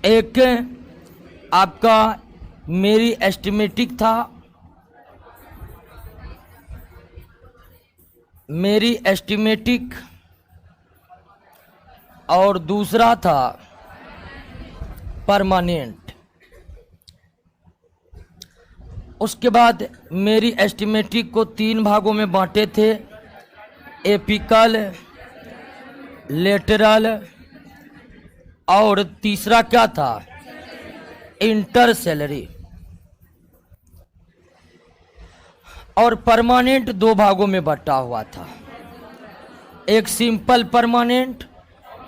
एक आपका मेरी एस्टिमेटिक था, मेरी एस्टिमेटिक, और दूसरा था परमानेंट। उसके बाद मेरी एस्टिमेटिक को 3 भागों में बांटे थे, एपिकल, लेटरल, और तीसरा क्या था, इंटरसेलरी। और परमानेंट 2 भागों में बटा हुआ था, एक सिंपल परमानेंट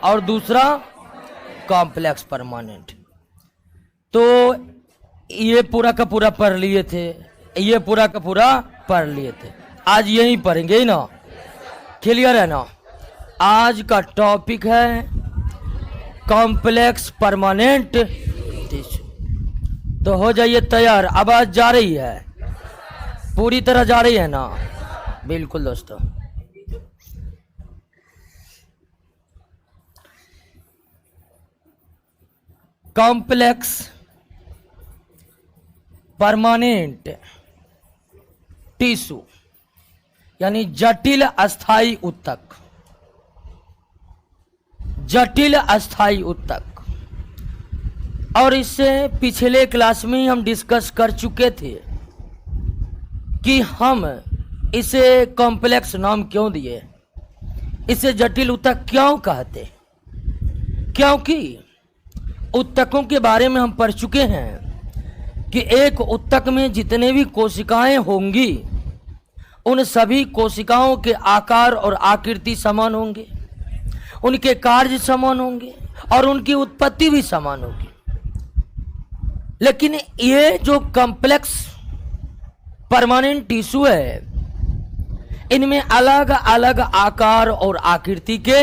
और दूसरा कॉम्प्लेक्स परमानेंट। तो ये पूरा का पूरा पढ़ लिए थे, ये पूरा का पूरा पढ़ लिए थे। आज यही पढ़ेंगे ही ना, क्लियर है ना। आज का टॉपिक है कॉम्प्लेक्स परमानेंट टिश्यू। तो हो जाइए तैयार। आवाज जा रही है, पूरी तरह जा रही है ना? बिल्कुल दोस्तों। कॉम्प्लेक्स परमानेंट टिश्यू यानी जटिल अस्थाई ऊतक, जटिल अस्थाई ऊतक। और इससे पिछले क्लास में हम डिस्कस कर चुके थे कि हम इसे कॉम्प्लेक्स नाम क्यों दिए, इसे जटिल ऊतक क्यों कहते। क्योंकि ऊतकों के बारे में हम पढ़ चुके हैं कि एक ऊतक में जितने भी कोशिकाएं होंगी उन सभी कोशिकाओं के आकार और आकृति समान होंगे, उनके कार्य समान होंगे और उनकी उत्पत्ति भी समान होगी। लेकिन ये जो कॉम्प्लेक्स परमानेंट टिश्यू है, इनमें अलग अलग आकार और आकृति के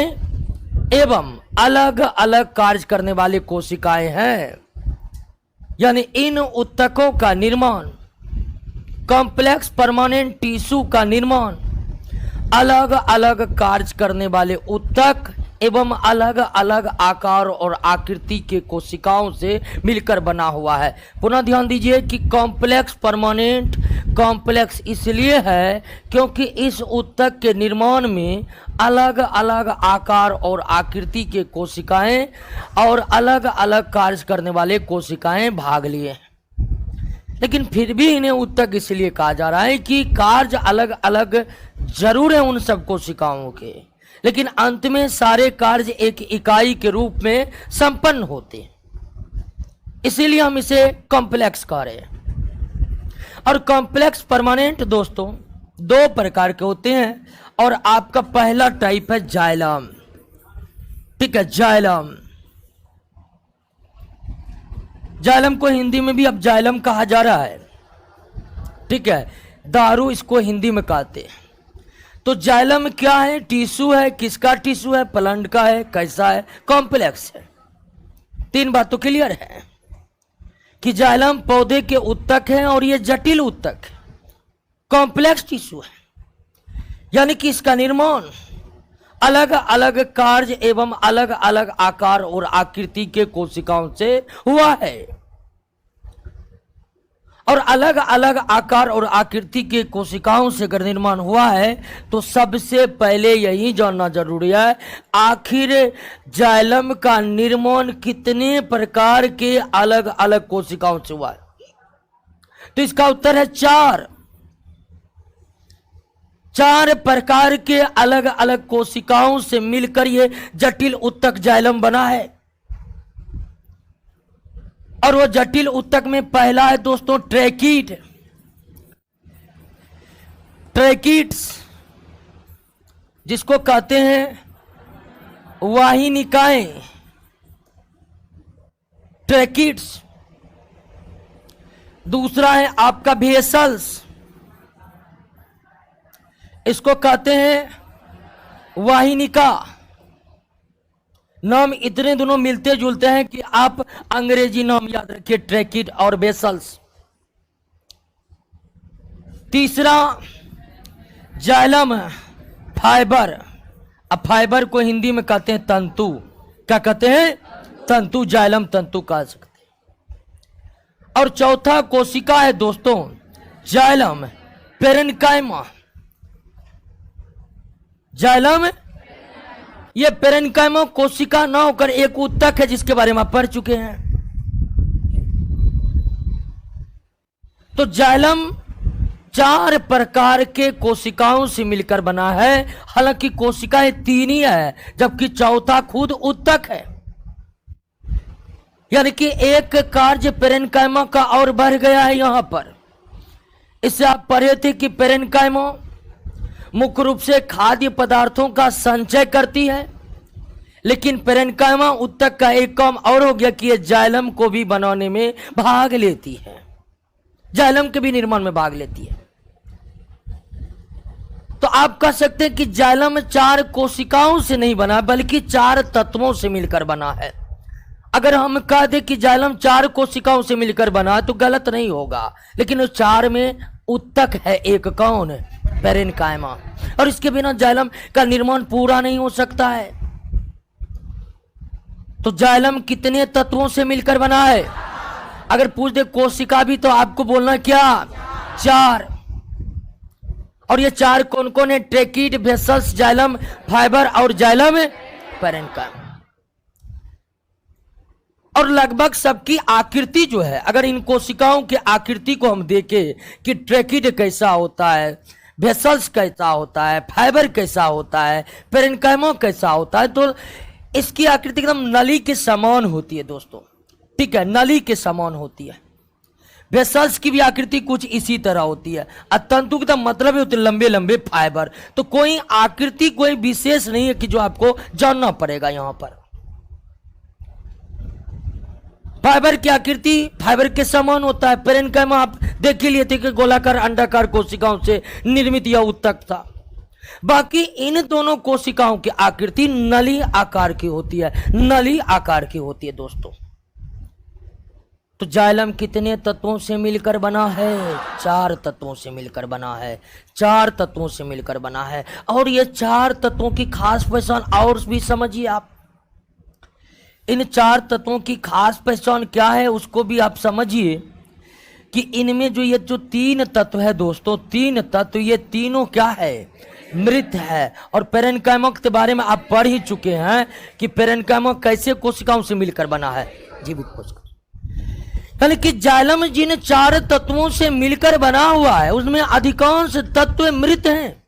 एवं अलग अलग कार्य करने वाले कोशिकाएं हैं। यानी इन ऊतकों का निर्माण, कॉम्प्लेक्स परमानेंट टिश्यू का निर्माण अलग अलग कार्य करने वाले ऊतक एवं अलग अलग आकार और आकृति के कोशिकाओं से मिलकर बना हुआ है। पुनः ध्यान दीजिए कि कॉम्प्लेक्स परमानेंट कॉम्प्लेक्स इसलिए है क्योंकि इस ऊतक के निर्माण में अलग अलग आकार और आकृति के कोशिकाएं और अलग अलग कार्य करने वाले कोशिकाएं भाग लिए हैं। लेकिन फिर भी इन्हें ऊतक इसलिए कहा जा रहा है कि कार्य अलग अलग जरूर है उन सब कोशिकाओं के, लेकिन अंत में सारे कार्य एक इकाई के रूप में संपन्न होते हैं, इसीलिए हम इसे कॉम्प्लेक्स कह रहे हैं। और कॉम्प्लेक्स परमानेंट दोस्तों 2 प्रकार के होते हैं। और आपका पहला टाइप है जाइलम। ठीक है, जाइलम। जाइलम को हिंदी में भी अब जाइलम कहा जा रहा है। ठीक है, दारू इसको हिंदी में कहते हैं। तो जाइलम क्या है? टिश्यू है। किसका टिश्यू है? प्लांट का है। कैसा है? कॉम्प्लेक्स है। 3 बात तो क्लियर है कि जाइलम पौधे के ऊतक है और ये जटिल ऊतक है, कॉम्प्लेक्स टिश्यू है। यानी कि इसका निर्माण अलग अलग कार्य एवं अलग अलग आकार और आकृति के कोशिकाओं से हुआ है। और अलग अलग आकार और आकृति के कोशिकाओं से अगर निर्माण हुआ है तो सबसे पहले यही जानना जरूरी है, आखिर जाइलम का निर्माण कितने प्रकार के अलग अलग कोशिकाओं से हुआ है। तो इसका उत्तर है 4 प्रकार के अलग अलग कोशिकाओं से मिलकर यह जटिल ऊतक जाइलम बना है। और वो जटिल ऊतक में पहला है दोस्तों ट्रैकीड। ट्रैकीड्स जिसको कहते हैं वाहिनिकाएं, ट्रैकीड्स। दूसरा है आपका वेसल्स, इसको कहते हैं वाहिनिका। नाम इतने दोनों मिलते जुलते हैं कि आप अंग्रेजी नाम याद रखिए, ट्रैकीड और वेसल्स। तीसरा जाइलम फाइबर। अब फाइबर को हिंदी में कहते हैं तंतु। क्या कहते हैं? तंतु जाइलम तंतु कह सकते हैं। और चौथा कोशिका है दोस्तों जाइलम पेरेन्काइमा। जाइलम ये पेरेन्काइमा कोशिका न होकर एक उत्तक है जिसके बारे में आप पढ़ चुके हैं। तो जाइलम 4 प्रकार के कोशिकाओं से मिलकर बना है। हालांकि कोशिकाएं 3 ही है जबकि चौथा खुद उत्तक है। यानी कि एक कार्य पेरेन्काइमा का और बढ़ गया है यहां पर। इससे आप पढ़े थे कि पेरेन्काइमा मुख्य रूप से खाद्य पदार्थों का संचय करती है, लेकिन पेरेन्काइमा उत्तक का एक काम और हो गया कि यह जाइलम को भी बनाने में भाग लेती है, जाइलम के भी निर्माण में भाग लेती है। तो आप कह सकते हैं कि जाइलम 4 कोशिकाओं से नहीं बना बल्कि 4 तत्वों से मिलकर बना है। अगर हम कह दें कि जाइलम 4 कोशिकाओं से मिलकर बना तो गलत नहीं होगा, लेकिन उस 4 में उत्तक है एक, कौन? पेरेन्काइमा। और इसके बिना जाइलम का निर्माण पूरा नहीं हो सकता है। तो जाइलम कितने तत्वों से मिलकर बना है? अगर पूछ दे कोशिका भी तो आपको बोलना क्या? 4। और ये 4 कौन कौन है? ट्रेकीड, वेसल्स, जाइलम फाइबर और जाइलम पेरेन्काइमा। और लगभग सबकी आकृति जो है, अगर इन कोशिकाओं की आकृति को हम देखें कि ट्रेकीड कैसा होता है, वेसल्स कैसा होता है, फाइबर कैसा होता है, पेरेन्काइमा कैसा होता है, तो इसकी आकृति एकदम नली के समान होती है दोस्तों। ठीक है, नली के समान होती है। वेसल्स की भी आकृति कुछ इसी तरह होती है। तंतु का मतलब होते लंबे लंबे फाइबर। तो कोई आकृति कोई विशेष नहीं है कि जो आपको जानना पड़ेगा यहां पर। फाइबर की आकृति फाइबर के समान होता है। पेरेन्काइमा आप देख ही लिए थे कि गोलाकार अंडाकार कोशिकाओं से निर्मित यह उत्तक था। बाकी इन दोनों कोशिकाओं की आकृति नली आकार की होती है, नली आकार की होती है दोस्तों। तो जाइलम कितने तत्वों से मिलकर बना है? 4 तत्वों से मिलकर बना है, 4 तत्वों से मिलकर बना है। और ये 4 तत्वों की खास पहचान और भी समझिए आप। इन 4 तत्वों की खास पहचान क्या है उसको भी आप समझिए कि इनमें जो ये जो 3 तत्व है दोस्तों, 3 तत्व, ये तीनों क्या है? मृत है। और पेरेन्काइमा के बारे में आप पढ़ ही चुके हैं कि पेरेन्काइमा कैसे कोशिकाओं से मिलकर बना है, जीवित कोशिका। यानी कि जाइलम जिन 4 तत्वों से मिलकर बना हुआ है उसमें अधिकांश तत्व मृत हैं।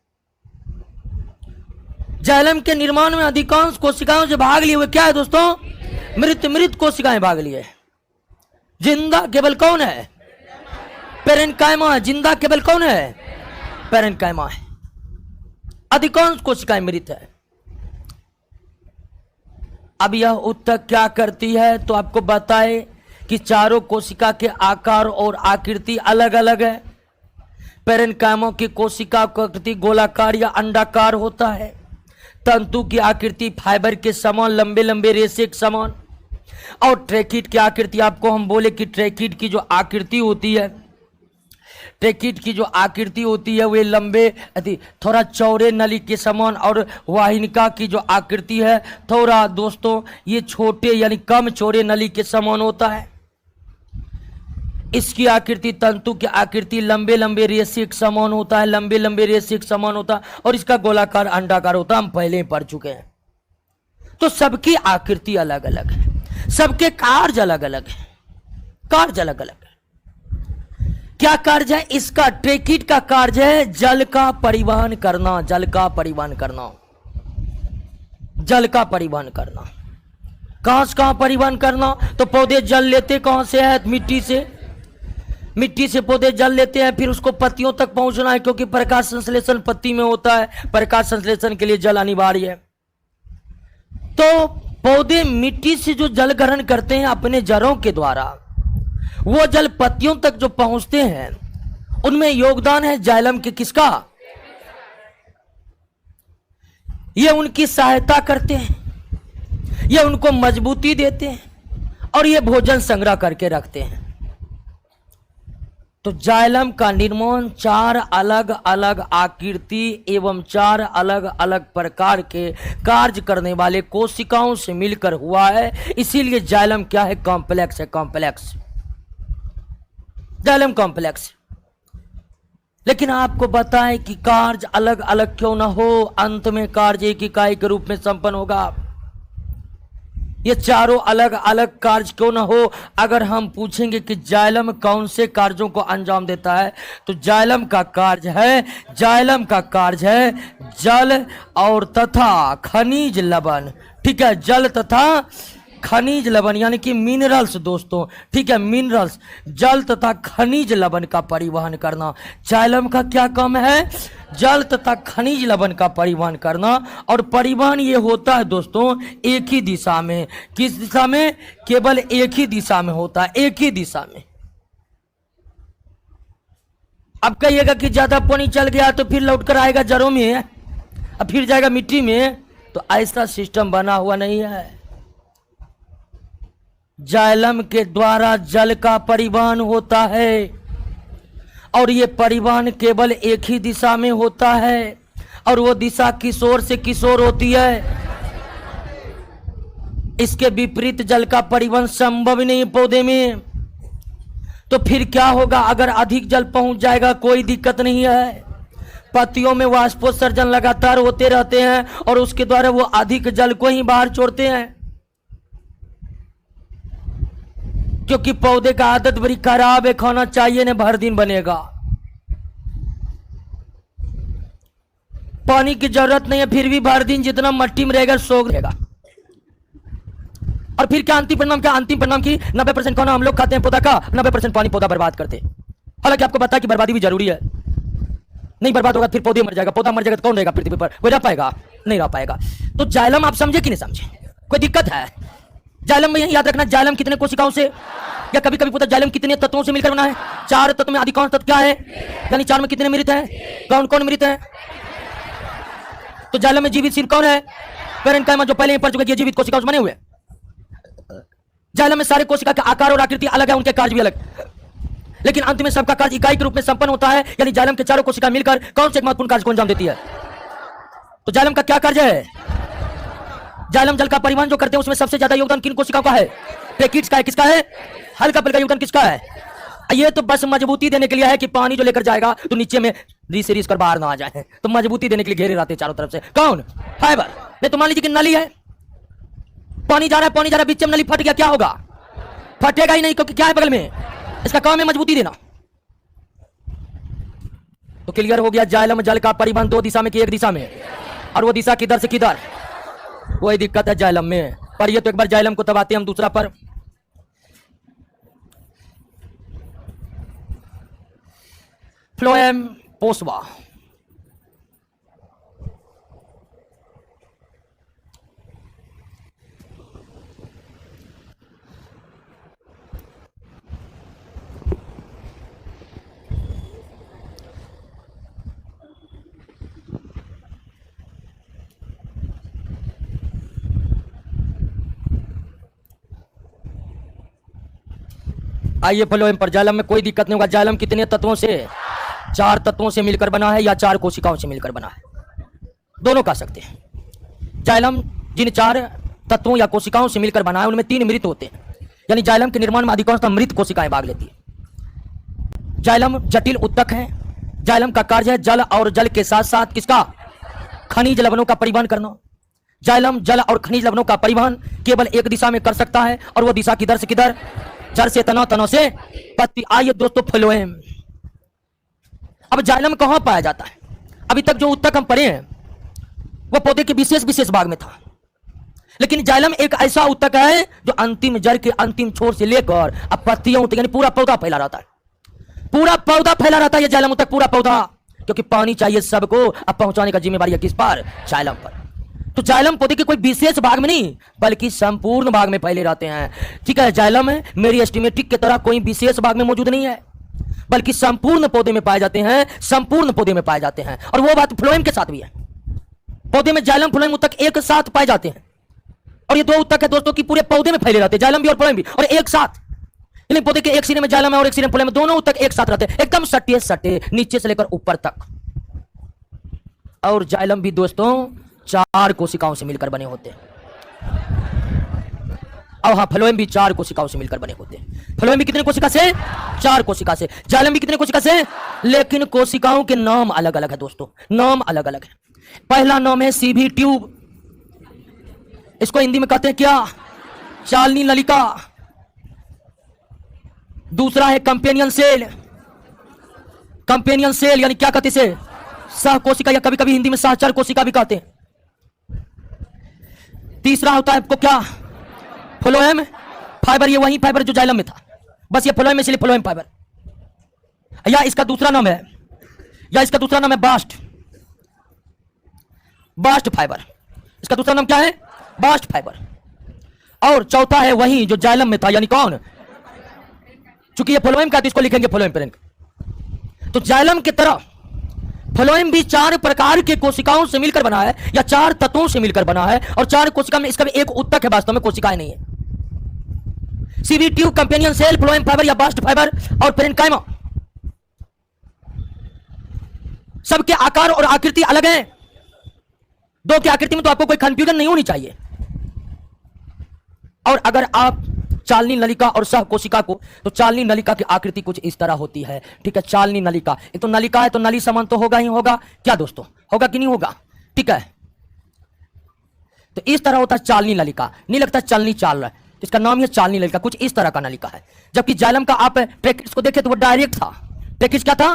जाइलम के निर्माण में अधिकांश कोशिकाओं से भाग लिए हुए क्या है दोस्तों? मृत कोशिकाएं भाग लिए। जिंदा केवल कौन है? पेरेन्काइमा। जिंदा केवल कौन है? पेरेन्काइमा है। अधिकांश कोशिकाएं मृत है। अब यह उत्तक क्या करती है तो आपको बताए कि चारों कोशिका के आकार और आकृति अलग अलग है। पेरेन्काइमा की कोशिका की आकृति गोलाकार या अंडाकार होता है। तंतु की आकृति फाइबर के समान, लंबे लंबे रेशे के समान। और ट्रेकीड की आकृति, आपको हम बोले कि ट्रेकीड की जो आकृति होती है, ट्रेकीड की जो आकृति होती है वे लंबे थोड़ा चौड़े नली के समान, और वाहिनिका की जो आकृति है थोड़ा दोस्तों ये छोटे यानी कम चौड़े नली के समान होता है। इसकी आकृति, तंतु की आकृति लंबे लंबे रेशे के समान होता है, लंबे लंबे रेशे के समान होता है। और इसका गोलाकार अंडाकार होता है, हम पहले ही पढ़ चुके हैं। तो सबकी आकृति अलग अलग है, सबके कार्य अलग अलग है, कार्य अलग अलग है। क्या कार्य है इसका? ट्रेकीड का कार्य है जल का परिवहन करना, जल का परिवहन करना, जल का परिवहन करना। कहां से कहां परिवहन करना? तो पौधे जल लेते कहां से है? मिट्टी से। मिट्टी से पौधे जल लेते हैं, फिर उसको पत्तियों तक पहुंचना है, क्योंकि प्रकाश संश्लेषण पत्ती में होता है। प्रकाश संश्लेषण के लिए जल अनिवार्य है। तो पौधे मिट्टी से जो जल ग्रहण करते हैं अपने जड़ों के द्वारा, वो जल पत्तियों तक जो पहुंचते हैं उनमें योगदान है जाइलम के किसका? ये उनकी सहायता करते हैं, ये उनको मजबूती देते हैं, और ये भोजन संग्रह करके रखते हैं। तो जाइलम का निर्माण 4 अलग अलग आकृति एवं 4 अलग अलग प्रकार के कार्य करने वाले कोशिकाओं से मिलकर हुआ है। इसीलिए जाइलम क्या है? कॉम्प्लेक्स है, कॉम्प्लेक्स, जाइलम कॉम्प्लेक्स। लेकिन आपको बताएं कि कार्य अलग अलग क्यों ना हो, अंत में कार्य एक इकाई के रूप में संपन्न होगा। ये चारों अलग अलग कार्य क्यों ना हो। अगर हम पूछेंगे कि जाइलम कौन से कार्यों को अंजाम देता है, तो जाइलम का कार्य है, जाइलम का कार्य है जल और तथा खनिज लवण। ठीक है, जल तथा खनिज लवण यानी कि मिनरल्स दोस्तों। ठीक है, मिनरल्स, जल तथा खनिज लवण का परिवहन करना। जाइलम का क्या काम है? जल तथा खनिज लवण का परिवहन करना। और परिवहन ये होता है दोस्तों एक ही दिशा में। किस दिशा में? केवल एक ही दिशा में होता है, एक ही दिशा में। अब कहिएगा कि ज्यादा पानी चल गया तो फिर लौट कर आएगा जड़ों में, अब फिर जाएगा मिट्टी में, तो ऐसा सिस्टम बना हुआ नहीं है। जाइलम के द्वारा जल का परिवहन होता है और ये परिवहन केवल एक ही दिशा में होता है और वो दिशा किशोर से किशोर होती है। इसके विपरीत जल का परिवहन संभव ही नहीं पौधे में। तो फिर क्या होगा? अगर अधिक जल पहुंच जाएगा कोई दिक्कत नहीं है, पत्तियों में वाष्पोत्सर्जन लगातार होते रहते हैं और उसके द्वारा वो अधिक जल को ही बाहर छोड़ते हैं, क्योंकि पौधे का आदत बड़ी खराब है, खाना चाहिए ना भर दिन बनेगा। पानी की जरूरत नहीं है फिर भी भर दिन जितना मट्टी में रहेगा सोख रहेगा। और फिर क्या अंतिम परिणाम? क्या अंतिम परिणाम की 90% खाना हम लोग खाते हैं पौधा का, 90% पानी पौधा बर्बाद करते हैं। हालांकि आपको पता है कि बर्बादी भी जरूरी है, नहीं बर्बाद होगा फिर पौधे मर जाएगा, पौधा मर जाएगा तो कौन रहेगा पृथ्वी पर? कोई रह पाएगा? नहीं रह पाएगा। तो जाइलम आप समझे कि नहीं समझे? कोई दिक्कत है? जाइलम में याद रखना, जाइलम कितने कोशिकाओं से, या कभी कभी पूछा जाइलम कितने तत्वों से मिलकर बना है? 4 तत्व में अधिकांश तत्व क्या है? यानी 4 में कितने मृत हैं? कौन कौन मृत हैं? तो जाइलम में जीवित सिर्फ कौन है? पैरेन्काइमा, जो पहले ही पढ़ चुके हैं, जीवित कोशिकाओं से बने हुए। जाइलम में सारे कोशिका का आकार और आकृति अलग है, उनके कार्य भी अलग, लेकिन अंत में सबका कार्य इकाई के रूप में संपन्न होता है। यानी जाइलम के चारों कोशिका मिलकर कौन से एक महत्वपूर्ण कार्य को अंजाम देती है? तो जाइलम का क्या कार्य है? जाइलम जल का परिवहन जो करते हैं उसमें सबसे ज्यादा योगदान किन कोशिकाओं का है? ट्रेकिड्स का है। किसका है? हल्का फुल्का योगदान किसका है? ये तो बस मजबूती देने के लिए है कि पानी जो लेकर जाएगा तो नीचे में रीस से रीस कर बाहर ना आ जाए, तो मजबूती देने के लिए घेरे रहते हैं चारों तरफ से। कौन? फाइबर। नहीं तो मान लीजिए कि नली है, पानी जा रहा है, पानी जा रहा है, बीच में नली फट गया, क्या होगा? फटेगा ही नहीं, क्योंकि क्या है बगल में? इसका काम है मजबूती देना। तो क्लियर हो गया, जाइलम जल का परिवहन 2 दिशा में कि एक दिशा में, और वो दिशा किधर से किधर? वही दिक्कत है जाइलम में। पढ़िए तो एक बार जाइलम को, तब आते हैं हम दूसरा पर। फ्लोएम पोसवा। आइए फ्लोएम पर। जाइलम में कोई दिक्कत नहीं होगा। जाइलम कितने तत्वों से? 4 तत्वों से मिलकर बना है या 4 कोशिकाओं से मिलकर बना है, दोनों कह सकते हैं। जाइलम जिन 4 तत्वों या कोशिकाओं से मिलकर बना है उनमें 3 मृत होते हैं, यानी जाइलम के निर्माण में अधिकांशतः मृत कोशिकाएं भाग लेती है। जाइलम जटिल उत्तक है। जाइलम का कार्य है जल और जल के साथ साथ किसका? खनिज लवणों का परिवहन करना। जाइलम जल और खनिज लवणों का परिवहन केवल एक दिशा में कर सकता है, और वो दिशा किधर से किधर? जड़ से तना, तना से पत्ती। आइए दोस्तों फ्लोएम। अब जाइलम कहां पाया जाता है? अभी तक जो उत्तक हम पढ़े हैं वो पौधे के विशेष विशेष भाग में था, लेकिन जाइलम एक ऐसा उत्तक है जो अंतिम जड़ के अंतिम छोर से लेकर अब पत्तियों तक, यानी पूरा पौधा फैला रहता है। पूरा पौधा फैला रहता है ये जाइलम उत्तक, पूरा पौधा, क्योंकि पानी चाहिए सबको। अब पहुंचाने का जिम्मेवारी है किस पर? जाइलम पर। तो जाइलम पौधे के कोई विशेष भाग में नहीं बल्कि संपूर्ण भाग में फैले रहते हैं। ठीक है, जाइलम मेरी एस्टिमेटिक की तरह कोई विशेष भाग में मौजूद नहीं है, बल्कि संपूर्ण पौधे में पाए जाते हैं, संपूर्ण पौधे में पाए जाते हैं। और वो बात फ्लोएम के साथ भी है। पौधे में जाइलम फ्लोएम उत्तक एक साथ पाए जाते हैं, और ये 2 उत्तक है दोस्तों की पूरे पौधे में फैले रहते हैं, जाइलम भी और फ्लोएम भी, और एक साथ। यानी पौधे के एक सिरे में जाइलम है और एक सिरे में फ्लोएम, दोनों तक एक साथ रहते हैं, एकदम सटे सटे नीचे से लेकर ऊपर तक। और जाइलम भी दोस्तों 4 कोशिकाओं से मिलकर बने होते हैं। और हाँ, फ्लोएम भी 4 कोशिकाओं से मिलकर बने होते हैं। फ्लोएम भी कितने कोशिका से? 4 कोशिका से। जाइलम भी कितने कोशिका से? लेकिन कोशिकाओं के नाम अलग अलग है दोस्तों, नाम अलग अलग है। पहला नाम है सीवी ट्यूब, इसको हिंदी में कहते हैं क्या? चालनी नलिका। दूसरा है कंपेनियन सेल, कंपेनियन सेल यानी क्या कहते हैं? सह कोशिका, या कभी कभी हिंदी में सहचर कोशिका भी कहते हैं। तीसरा होता है आपको क्या? फ्लोएम फाइबर, ये वही फाइबर जो जाइलम में था, बस ये फ्लोएम में, इसलिए फ्लोएम फाइबर। या इसका दूसरा नाम है, बास्ट, बास्ट फाइबर। इसका दूसरा नाम क्या है? Bast fibre. और चौथा है वही जो जाइलम में था, यानी कौन? चूंकि ये फ्लोएम का, तो इसको लिखेंगे फ्लोएम पेरेंट। तो जाइलम की तरह फ्लोएम भी 4 प्रकार के कोशिकाओं से मिलकर बना है, या 4 तत्वों से मिलकर बना है। और 4 कोशिका में इसका भी एक उत्तक है, वास्तव में कोशिकाएं नहीं है। Sieve tube, companion cell, phloem fibre या बास्ट फाइबर और पेरेन्काइमा, सबके आकार और आकृति अलग है। 2 की आकृति में तो आपको कोई कंफ्यूजन नहीं होनी चाहिए। और अगर आप चालनी नलिका और सह कोशिका को, तो चालनी नलिका की आकृति कुछ इस तरह होती है, ठीक है। चालनी नलिका, एक तो नलिका है तो नली समान तो होगा ही होगा, क्या दोस्तों? होगा कि नहीं होगा? ठीक है, तो इस तरह होता है चालनी नलिका। नहीं लगता चलनी चाल रहा है, इसका नाम है चालनी नलिका, कुछ इस तरह का नलिका है। जबकि जाइलम का आप ट्रैकिस को देखे तो वो डायरेक्ट था, ट्रैकिस क्या था,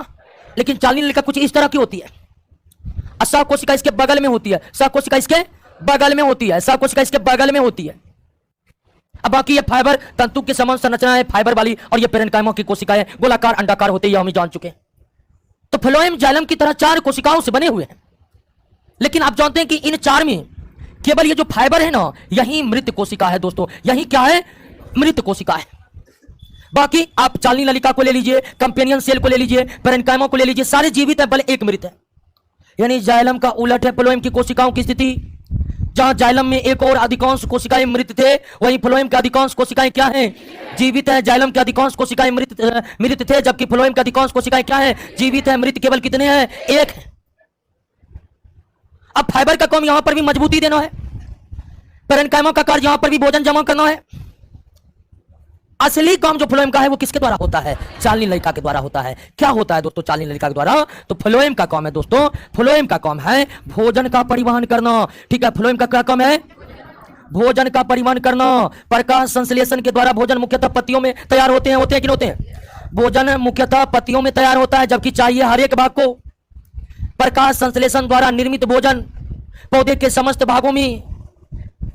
लेकिन चालनी नलिका कुछ इस तरह की होती है। सह कोशिका इसके बगल में होती है, सह कोशिका इसके बगल में होती है, सह कोशिका इसके बगल में होती है। अब बाकी ये फाइबर तंतु के समान संरचना है फाइबर वाली, और ये पेरेन्काइमा की कोशिकाएं गोलाकार अंडाकार होती है, हम जान चुके हैं। तो फ्लोएम जाइलम की तरह 4 कोशिकाओं से बने हुए हैं। लेकिन आप जानते हैं कि इन 4 में केवल ये जो फाइबर है ना, यही मृत कोशिका है दोस्तों, यही क्या है? मृत कोशिका है। बाकी आप चालनी नलिका को ले लीजिए, कंपेनियन सेल को ले लीजिए, पेरेन्काइमा को ले लीजिए, सारे जीवित है, भले एक मृत है। यानी जाइलम का उलट है फ्लोएम की कोशिकाओं की स्थिति। जहां जाइलम में एक और अधिकांश कोशिकाएं मृत थे, वहीं फ्लोएम के अधिकांश कोशिकाएं क्या हैं? जीवित है। जाइलम के अधिकांश कोशिकाएं मृत थे, जबकि फ्लोएम के अधिकांश कोशिकाएं क्या हैं? जीवित है। मृत केवल कितने हैं? 1 है। अब फाइबर का काम यहां पर भी मजबूती देना है, पेरेन्काइमा का कार्य यहां पर भी भोजन जमा करना है। असली काम जो फ्लोएम का है वो किसके द्वारा होता है? चालनी नलिका के द्वारा होता है। क्या होता है दोस्तों चालनी नलिका के द्वारा? तो फ्लोएम का काम है दोस्तों, फ्लोएम का काम है भोजन का परिवहन करना, ठीक है। फ्लोएम का क्या काम है? भोजन का परिवहन करना। प्रकाश संश्लेषण के द्वारा भोजन मुख्यतः पत्तियों में तैयार होते हैं कि नहीं होते हैं? भोजन मुख्यतः पत्तियों में तैयार होता है, जबकि चाहिए हर एक भाग को। प्रकाश संश्लेषण द्वारा निर्मित भोजन पौधे के समस्त भागों में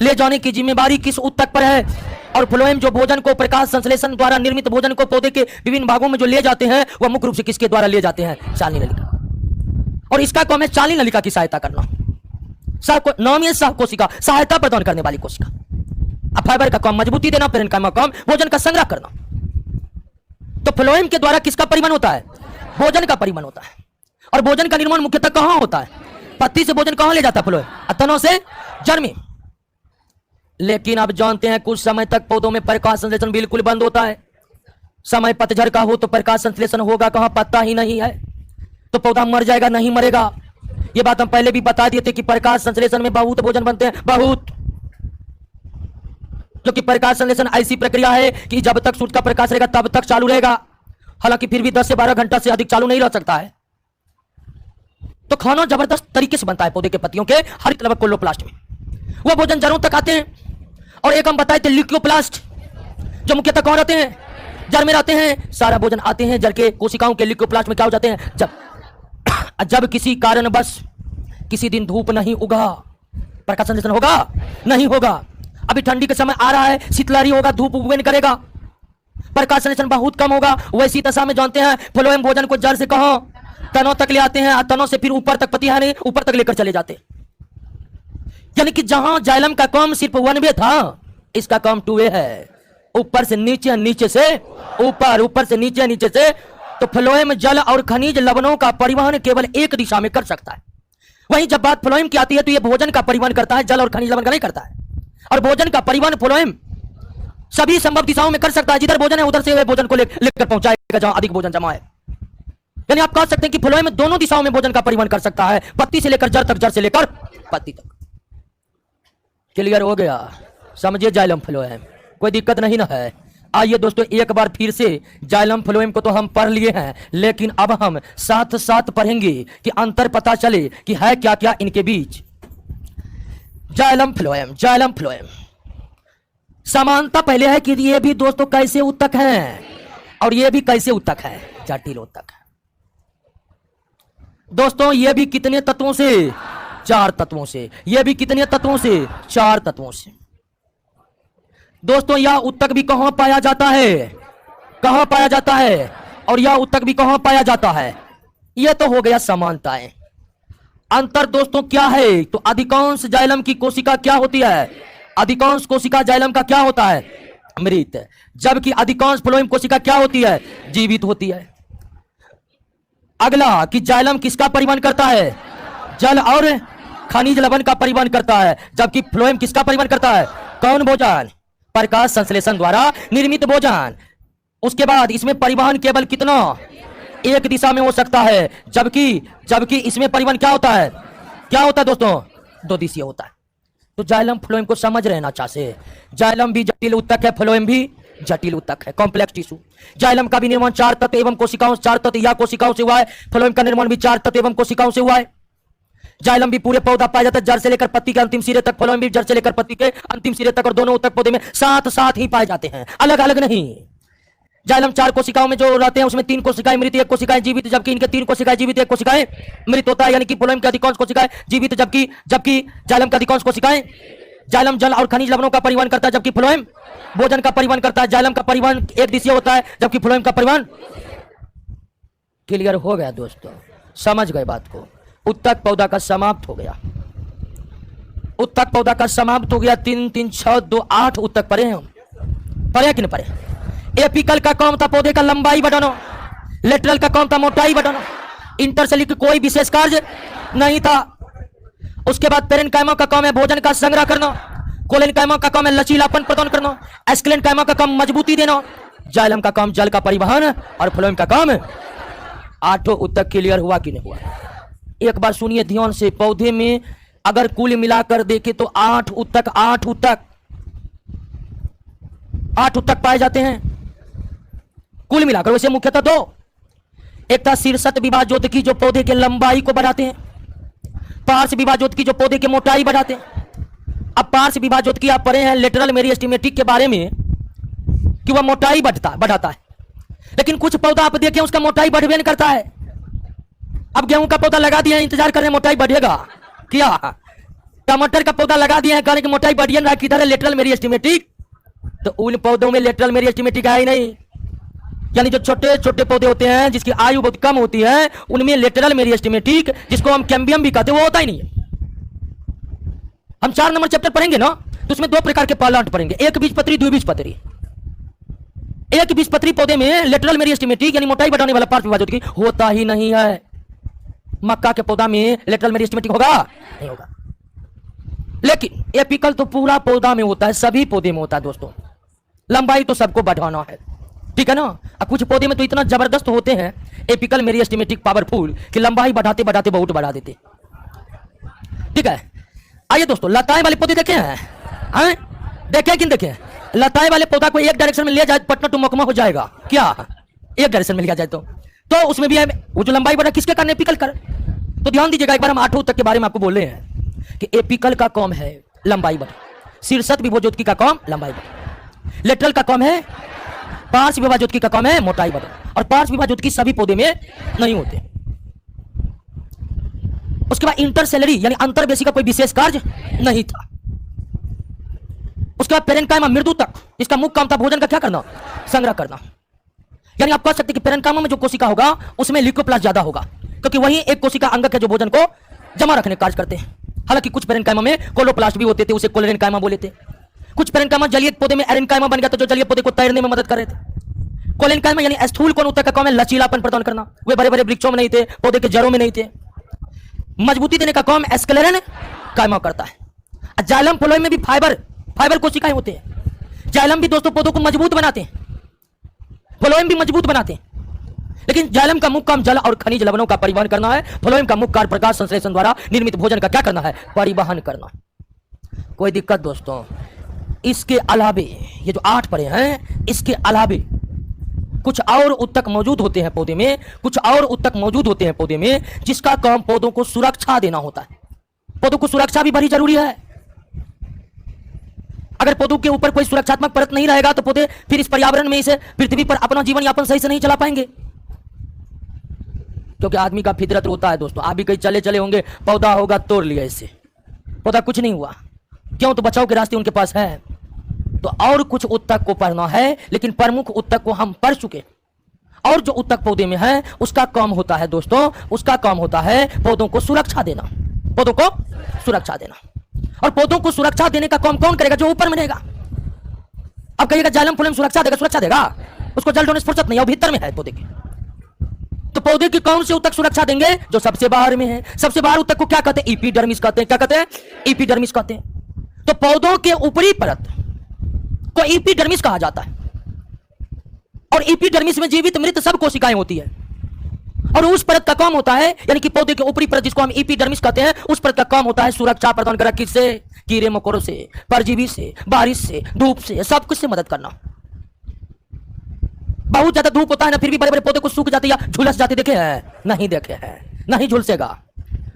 ले जाने की जिम्मेदारी किस उत्तक पर है? और फ्लोएम जो भोजन को, प्रकाश संश्लेषण द्वारा निर्मित भोजन को पौधे के विभिन्न भागों में जो ले जाते हैं, वह मुख्य रूप से किसके द्वारा ले जाते हैं? चालनी नलिका। और इसका काम है चालनी नलिका की सहायता करना। नाम है सह कोशिका, सहायता प्रदान करने वाली कोशिका। अब फाइबर का काम मजबूती देना, पेरेन्काइमा का काम भोजन का संग्रह करना। तो फ्लोएम के द्वारा किसका परिवहन होता है? भोजन का परिवहन होता है। और भोजन का निर्माण मुख्यतः कहां होता है? पत्ती से भोजन कहां ले जाता है फ्लोएम? तनों से जड़ में। लेकिन आप जानते हैं कुछ समय तक पौधों में प्रकाश संश्लेषण बिल्कुल बंद होता है। समय पतझड़ का हो तो प्रकाश संश्लेषण होगा कहां? पता ही नहीं है, तो पौधा मर जाएगा, नहीं मरेगा। ये बात हम पहले भी बता दिए थे कि प्रकाश संश्लेषण में बहुत भोजन बनते हैं, बहुत। जो कि प्रकाश संश्लेषण ऐसी प्रक्रिया है कि जब तक सूर्य का प्रकाश रहेगा तब तक चालू रहेगा, हालांकि फिर भी 10 से 12 घंटा से अधिक चालू नहीं रह सकता है। तो खाना जबरदस्त तरीके से बनता है पौधे के पत्तियों के हरित लवक कोलोप्लास्ट में। वो भोजन जड़ों तक आते हैं। और एक हम बताए थे ल्यूकोप्लास्ट, जो मुख्यतः कौन रहते हैं? जड़ में रहते हैं। सारा भोजन आते हैं जड़ के कोशिकाओं के ल्यूकोप्लास्ट में। क्या हो जाते हैं? जब किसी कारणवश किसी दिन धूप नहीं उगा, प्रकाश संश्लेषण होगा? नहीं होगा। अभी ठंडी के समय आ रहा है, शीतलहरी होगा, धूप उगवे नहीं करेगा, प्रकाश संश्लेषण बहुत कम होगा। वैसी दशा में जानते हैं फ्लोएम भोजन को जड़ से कहां? तनों तक ले आते हैं, तनों से फिर ऊपर तक, पत्ती है नहीं, ऊपर तक लेकर चले जाते। यानी कि जहां जाइलम का काम सिर्फ 1 वे था, इसका काम 2 वे है। ऊपर से नीचे, नीचे से ऊपर, ऊपर से नीचे, नीचे से। तो फ्लोएम जल और खनिज लवणों का परिवहन केवल एक दिशा में कर सकता है। वहीं जब बात फ्लोएम की आती है तो यह भोजन का परिवहन करता है, जल और खनिज लवण का नहीं करता है। और भोजन का परिवहन फ्लोएम सभी संभव दिशाओं में कर सकता है। जिधर भोजन है उधर से भोजन को लेकर पहुंचाएगा जहां अधिक भोजन जमा है। यानी आप कह सकते हैं कि फ्लोएम में दोनों दिशाओं में भोजन का परिवहन कर सकता है, पत्ती से लेकर जड़ तक, जड़ से लेकर पत्ती तक। क्लियर हो गया? समझिए जाइलम फ्लोएम, कोई दिक्कत नहीं ना है। आइए दोस्तों एक बार फिर से जाइलम फ्लोएम को तो हम पढ़ लिए हैं, लेकिन अब हम साथ साथ पढ़ेंगे कि अंतर पता चले कि है क्या क्या इनके बीच। जाइलम फ्लोएम, जाइलम फ्लोएम समानता पहले है कि ये भी दोस्तों कैसे उत्तक हैं और ये भी कैसे उत्तक है, जटिल उत्तक है। दोस्तों ये भी कितने तत्वों से? 4 तत्वों से। ये भी कितने तत्वों से? 4 तत्वों से। दोस्तों यह उत्तक भी कहां पाया जाता है? कहां पाया जाता है? और यह उत्तक भी कहां पाया जाता है? यह तो हो गया समानताएं। अंतर दोस्तों क्या है? तो अधिकांश जाइलम की कोशिका क्या होती है? अधिकांश कोशिका जाइलम का क्या होता है? मृत। जबकि अधिकांश फ्लोएम कोशिका क्या होती है? जीवित होती है। अगला कि जाइलम किसका परिवहन करता है? जल और खनिज लवण का परिवहन करता है, जबकि फ्लोएम किसका परिवहन करता है? कौन भोजन? प्रकाश संश्लेषण द्वारा निर्मित भोजन। उसके बाद इसमें परिवहन केवल कितना? एक दिशा में हो सकता है, जबकि इसमें परिवहन क्या होता है? क्या होता है दोस्तों? 2 दिशीय होता है। तो जाइलम फ्लोएम को समझ रहे हैं ना अच्छा से? जाइलम भी जटिल उत्तक है, फ्लोएम भी जटिल उत्तक है, कॉम्प्लेक्स टिश्यू। जाइलम का भी निर्माण 4 तत्व एवं कोशिकाओं, 4 तत्व या कोशिकाओं से हुआ है। फ्लोएम का निर्माण भी 4 तत्व एवं कोशिकाओं से हुआ है। जाइलम भी पूरे पौधा पाया जाता है, जड़ से लेकर पत्ती के अंतिम सिरे तक। फ्लोएम भी जड़ से लेकर पत्ती के अंतिम सिरे तक, और दोनों उत्तक पौधे में साथ साथ ही पाए जाते हैं, अलग अलग नहीं। जाइलम 4 कोशिकाओं में जो रहते हैं उसमें 3 कोशिकाएं मृत, 1 कोशिकाएं जीवित, जबकि इनके 3 कोशिकाएं जीवित, 1 कोशिकाएं मृत होता है। यानी कि फ्लोएम की अधिकांश कोशिकाएं जीवित, जबकि जाइलम की अधिकांश कोशिकाएं। जाइलम जल और खनिज लवणों का परिवहन करता है, जबकि फ्लोएम भोजन का परिवहन करता है। जाइलम का परिवहन एक दिशीय होता है, जबकि फ्लोएम का परिवहन। क्लियर हो गया दोस्तों? समझ गए बात को? उत्तक पौधा का समाप्त हो गया। उत्तक पौधा का समाप्त हो गया। 3 3 6 2 8 उत्तक पढ़े हैं हम। पढ़े कि नहीं पढ़े? एपिकल का काम था पौधे का लंबाई बढ़ाना, लेटरल का काम था मोटाई बढ़ाना, इंटरसेल्युलर की कोई विशेष कार्य नहीं था। उसके बाद पेरेन्काइमा का काम है भोजन का संग्रह करना, कोलेनकाइमा का काम है लचीलापन प्रदान करना, एस्क्लेनकाइमा का काम मजबूती देना, जाइलम का काम जल का परिवहन, और फ्लोएम का काम। 8 उत्तक क्लियर हुआ कि नहीं हुआ? एक बार सुनिए ध्यान से। पौधे में अगर कुल मिलाकर देखें तो 8 उत्तक पाए जाते हैं कुल मिलाकर। वैसे मुख्यतः 2। एक था शीर्षत विभाजोत्की जो पौधे के लंबाई को बढ़ाते हैं, पार्श्व विभाजोत्की जो पौधे की मोटाई बढ़ाते हैं। अब पार्श्व विभाजोत्की आप पढ़े हैं लेटरल मेरिस्टेमेटिक के बारे में कि वह मोटाई बढ़ाता है, लेकिन कुछ पौधा आप देखें उसका मोटाई बढ़वे नहीं करता है। अब गेहूं का पौधा लगा दिया, इंतजार कर रहे हैं मोटाई बढ़ेगा क्या? टमाटर का पौधा लगा दिया है, कारण की मोटाई बढ़िए रहा, किधर है लेटरल मेरिस्टेमेटिक? तो उन पौधों में लेटरल मेरिस्टेमेटिक है ही नहीं। यानी जो छोटे छोटे पौधे होते हैं जिसकी आयु बहुत कम होती है, उनमें लेटरल मेरिस्टेमेटिक, जिसको हम कैम्बियम भी कहते हैं, वो होता ही नहीं है। हम 4 नंबर चैप्टर पढ़ेंगे ना, तो उसमें 2 प्रकार के प्लांट पढ़ेंगे, एक बीजपत्री, द्विबीजपत्री। एक बीजपत्री पौधे में लेटरल मेरिस्टेमेटिक यानी मोटाई बढ़ाने वाला पार्श्व विभाजोत्की होता ही नहीं है। मक्का के पौधा में लेटरल मेरिस्टेमेटिक होगा? नहीं होगा। लेकिन एपिकल तो पूरा पौधा में होता है, सभी पौधे में होता है दोस्तों। लंबाई तो सबको बढ़ाना है, ठीक है ना? अब कुछ पौधे में तो इतना जबरदस्त होते हैं एपिकल मेरिस्टेमेटिक पावरफुल कि लंबाई बढ़ाते बढ़ाते बहुत बढ़ा देते, ठीक है? आइए दोस्तों लताएं वाले पौधे देखे हैं? देखे कि नहीं देखे? लताएं वाले पौधा को एक डायरेक्शन में ले जाए पटना टू मकमा हो जाएगा क्या? एक डायरेक्शन में लिया जाए तो उसमें भी है वो जो लंबाई बढ़ा किसके कारण? एपिकल कर। तो ध्यान दीजिएगा, एक बार हम 8 उत्तक के बारे में आपको बोल रहे हैं कि एपिकल का काम है लंबाई बढ़ा, शीर्षत विभाजोत्की का काम लंबाई बढ़ा, लेटरल का काम है, पार्श्व विभाजोत्की का काम है मोटाई बढ़ा, और पार्श्व विभाजोत्की सभी पौधे में नहीं होते। उसके बाद इंटरसेलरी यानी अंतर्वेशी का कोई विशेष कार्य नहीं था। उसके बाद पेरेन्काइमा मृदु तक, इसका मुख्य काम था भोजन का क्या करना? संग्रह करना। यानी आप कह सकते हैं कि पेरेन्काइमा में जो कोशिका होगा उसमें ल्यूकोप्लास्ट ज्यादा होगा, क्योंकि वही एक कोशिका अंगक है जो भोजन को जमा रखने का कार्य करते हैं। हालांकि कुछ पेरेन्काइमा में कोलोप्लास्ट भी होते थे, उसे कोलेरेन्काइमा बोले थे। कुछ पेरेन्काइमा जलीय पौधे में एरेन्काइमा बन गया था, जो जलीय पौधे को तैरने में मदद कर रहे थे। कोलेरेन्काइमा यानी स्थूल कोण उत्तक का काम है लचीलापन प्रदान करना, वे बड़े बड़े वृक्षों में नहीं थे, पौधे के जड़ों में नहीं थे। मजबूती देने का काम एस्क्लेरेन्काइमा करता है। जाइलम फ्लोएम में भी फाइबर कोशिकाएं होते हैं। जाइलम भी दोस्तों पौधों को मजबूत बनाते हैं, फ्लोएम भी मजबूत बनाते हैं। लेकिन जाइलम का मुख्य काम जल और खनिज लवणों का परिवहन करना है। फ्लोएम का मुख्य कार्य प्रकाश संश्लेषण द्वारा निर्मित भोजन का क्या करना है, परिवहन करना। कोई दिक्कत दोस्तों? इसके अलावे ये जो 8 परे हैं, इसके अलावे कुछ और उत्तक मौजूद होते हैं पौधे में, कुछ और उत्तक मौजूद होते हैं पौधे में, जिसका काम पौधों को सुरक्षा देना होता है। पौधों को सुरक्षा भी बड़ी जरूरी है। अगर पौधों के ऊपर कोई सुरक्षात्मक परत नहीं रहेगा तो पौधे फिर इस पर्यावरण में, इस पृथ्वी पर अपना जीवन यापन सही से नहीं चला पाएंगे। क्योंकि आदमी का फितरत होता है दोस्तों, आप भी कहीं चले चले होंगे, पौधा होगा तोड़ लिया, इससे पौधा कुछ नहीं हुआ। क्यों? तो बचाव के रास्ते उनके पास है। तो और कुछ उत्तक को पढ़ना है, लेकिन प्रमुख उत्तक को हम पढ़ चुके। और जो उत्तक पौधे में है उसका काम होता है दोस्तों, उसका काम होता है पौधों को सुरक्षा देना, पौधों को सुरक्षा देना। और पौधों को सुरक्षा देने का काम कौन करेगा? जो ऊपर में रहेगा। अब कहिएगा जाइलम फ्लोएम सुरक्षा देगा, सुरक्षा देगा? उसको जल ढोने से फुर्सत नहीं है, वो भीतर में है पौधे के। तो पौधे की कौन से उत्तक सुरक्षा देंगे? जो सबसे बाहर में है। सबसे बाहर उत्तक को क्या कहते हैं? एपिडर्मिस कहते हैं। क्या कहते हैं? एपिडर्मिस कहते हैं। तो पौधों के ऊपरी परत को एपिडर्मिस कहा जाता है। और एपिडर्मिस में जीवित मृत सब कोशिकाएं होती है। और उस परत का काम होता है, यानी कि पौधे के ऊपरी परत जिसको हम एपिडर्मिस कहते हैं, उस परत का काम होता है सुरक्षा प्रदान करना। किससे? कीड़े मकोड़ों से, परजीवी से, बारिश से, धूप से, सब कुछ से मदद करना। बहुत ज्यादा धूप होता है ना, फिर भी बड़े बड़े पौधे को सूख जाते या झुलस जाते देखे हैं? नहीं देखे हैं, नहीं झुलसेगा।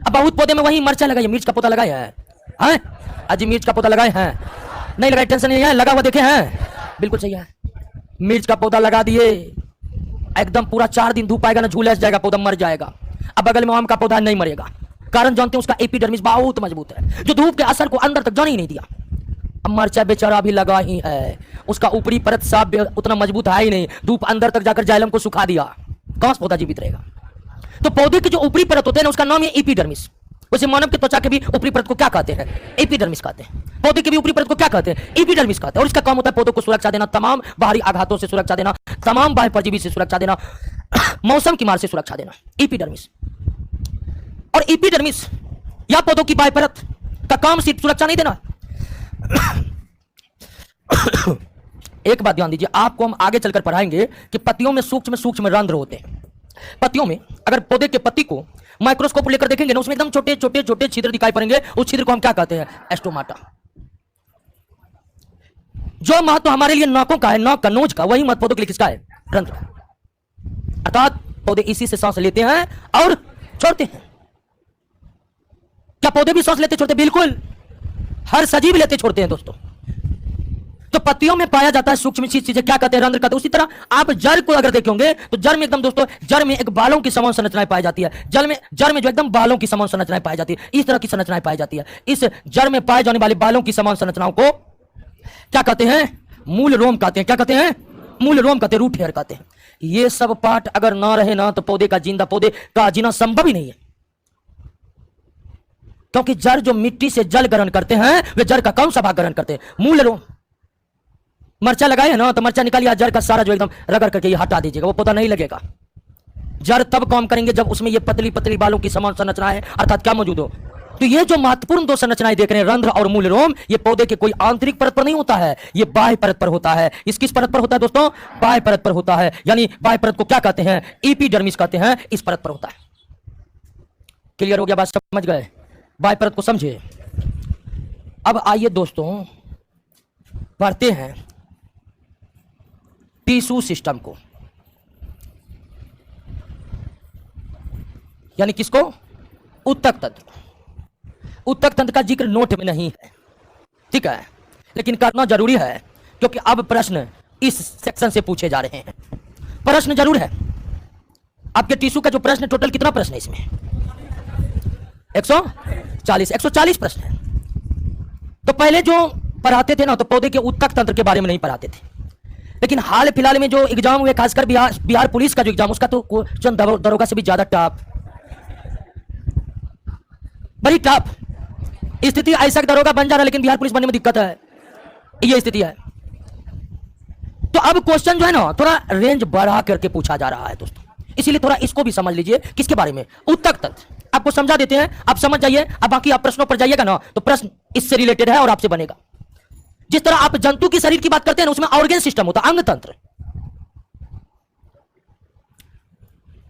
अब बहुत पौधे में वही मरचा लगाइए, मिर्च का पौधा लगाया है, आज मिर्च का पौधा लगाए हैं, नहीं लगाए टेंशन नहीं है, लगा हुआ देखे हैं, बिल्कुल सही है। मिर्च का पौधा लगा दिए, एकदम पूरा 4 दिन धूप आएगा ना, झुलस जाएगा, पौधा मर जाएगा। अब बगल में आम का पौधा नहीं मरेगा, कारण जानते हैं उसका एपिडर्मिस बहुत मजबूत है, जो धूप के असर को अंदर तक जाने ही नहीं दिया। अब मरचा बेचारा भी लगा ही है, उसका ऊपरी परत साफ उतना मजबूत है ही नहीं, धूप अंदर तक जाकर जाइलम को सुखा दिया, कहां से पौधा जीवित रहेगा? तो पौधे की जो ऊपरी परत होते हैं ना, उसका नाम है एपिडर्मिस। वैसे मानव की त्वचा के भी ऊपरी परत को क्या कहते हैं? एपिडर्मिस कहते हैं। पौधे की भी ऊपरी परत को क्या कहते हैं? एपिडर्मिस कहते हैं। और इसका काम होता है पौधों को सुरक्षा देना, तमाम बाहरी आघातों से सुरक्षा देना, तमाम बाह्य परजीवी से सुरक्षा देना, मौसम की मार से सुरक्षा देना, एपिडर्मिस। और एपिडर्मिस या पौधों की बाह्य परत का काम सिर्फ सुरक्षा नहीं देना। एक बात ध्यान दीजिए, आपको हम आगे चलकर पढ़ाएंगे कि पत्तियों में सूक्ष्म सूक्ष्म रंध्र होते हैं। पत्तियों में अगर पौधे के पत्ती को माइक्रोस्कोप लेकर देखेंगे ना, उसमें एकदम छोटे छोटे छोटे छिद्र दिखाई पड़ेंगे। उस छिद्र को हम क्या कहते हैं? एस्टोमाटा। जो महत्व हमारे लिए नाकों का है, नाक का, नोज का, वही महत्व पौधों के लिए किसका है? रंध्र। अर्थात पौधे इसी से सांस लेते हैं और छोड़ते हैं। क्या पौधे भी सांस लेते छोड़ते? बिल्कुल, हर सजीव लेते छोड़ते हैं दोस्तों। तो पत्तियों में पाया जाता है सूक्ष्म चीजें, क्या कहते हैं? रंध्र कहते हैं। उसी तरह आप जड़ को अगर देखेंगे तो जड़ में एकदम दोस्तों, जड़ में एक बालों की समान संरचनाएं पाई जाती है। जड़ में जो एकदम बालों की समान संरचनाएं पाई जाती है, इस तरह की संरचनाएं पाई जाती है। इस जड़ में पाए जाने वाले बालों की समान संरचनाओं को क्या कहते हैं? मूल रोम कहते हैं। क्या कहते हैं? मूल रोम कहते हैं, रूट हेयर कहते हैं। ये सब पार्ट अगर ना रहे ना, तो पौधे का जीना संभव ही नहीं है। क्योंकि जड़ जो मिट्टी से जल ग्रहण करते हैं, वे जड़ का कौन सा भाग ग्रहण करते हैं? मूल रोम। मरचा लगाए है ना, तो मरचा निकालिए, जड़ का सारा जो एकदम रगड़ करके ये हटा दीजिएगा, वो पौधा नहीं लगेगा। जड़ तब काम करेंगे जब उसमें ये पतली पतली बालों की समान संरचना है, अर्थात क्या मौजूद हो। तो ये जो महत्वपूर्ण 2 संरचनाएं देख रहे हैं, रंध्र और मूल रोम, ये पौधे के कोई आंतरिक परत पर नहीं होता है, ये बाह्य परत पर होता है। इस किस परत पर होता है दोस्तों? बाह्य परत पर होता है। यानी बाह्य परत को क्या कहते हैं? एपिडर्मिस कहते हैं। इस परत पर होता है। क्लियर हो गया? बात समझ गए? बाह्य परत को समझे। अब आइए दोस्तों पढ़ते हैं टिश्यू सिस्टम को, यानी किसको? उत्तक तंत्र। उत्तक तंत्र का जिक्र नोट में नहीं है, ठीक है, लेकिन करना जरूरी है, क्योंकि अब प्रश्न इस सेक्शन से पूछे जा रहे हैं। प्रश्न जरूर है आपके टिश्यू का। जो प्रश्न, टोटल कितना प्रश्न है इसमें? 140 प्रश्न है। तो पहले जो पढ़ाते थे ना, तो पौधे के उत्तक तंत्र के बारे में नहीं पढ़ाते थे, लेकिन हाल फिलहाल में जो एग्जाम हुए, खासकर बिहार पुलिस का जो एग्जाम, उसका तो क्वेश्चन दरोगा से भी ज्यादा टफ, बड़ी टफ स्थिति। ऐसा दरोगा बन जा रहा है, लेकिन बिहार पुलिस बनने में दिक्कत है, ये स्थिति है। तो अब क्वेश्चन जो है ना, थोड़ा रेंज बढ़ा करके पूछा जा रहा है दोस्तों, इसीलिए थोड़ा इसको भी समझ लीजिए। किसके बारे में? उत्तक तंत्र। आपको समझा देते हैं, आप समझ जाइए। अब बाकी आप प्रश्नों पर जाइएगा ना, तो प्रश्न इससे रिलेटेड है और आपसे बनेगा। जिस तरह आप जंतु की शरीर की बात करते हैं ना, उसमें ऑर्गन सिस्टम होता है, अंग तंत्र।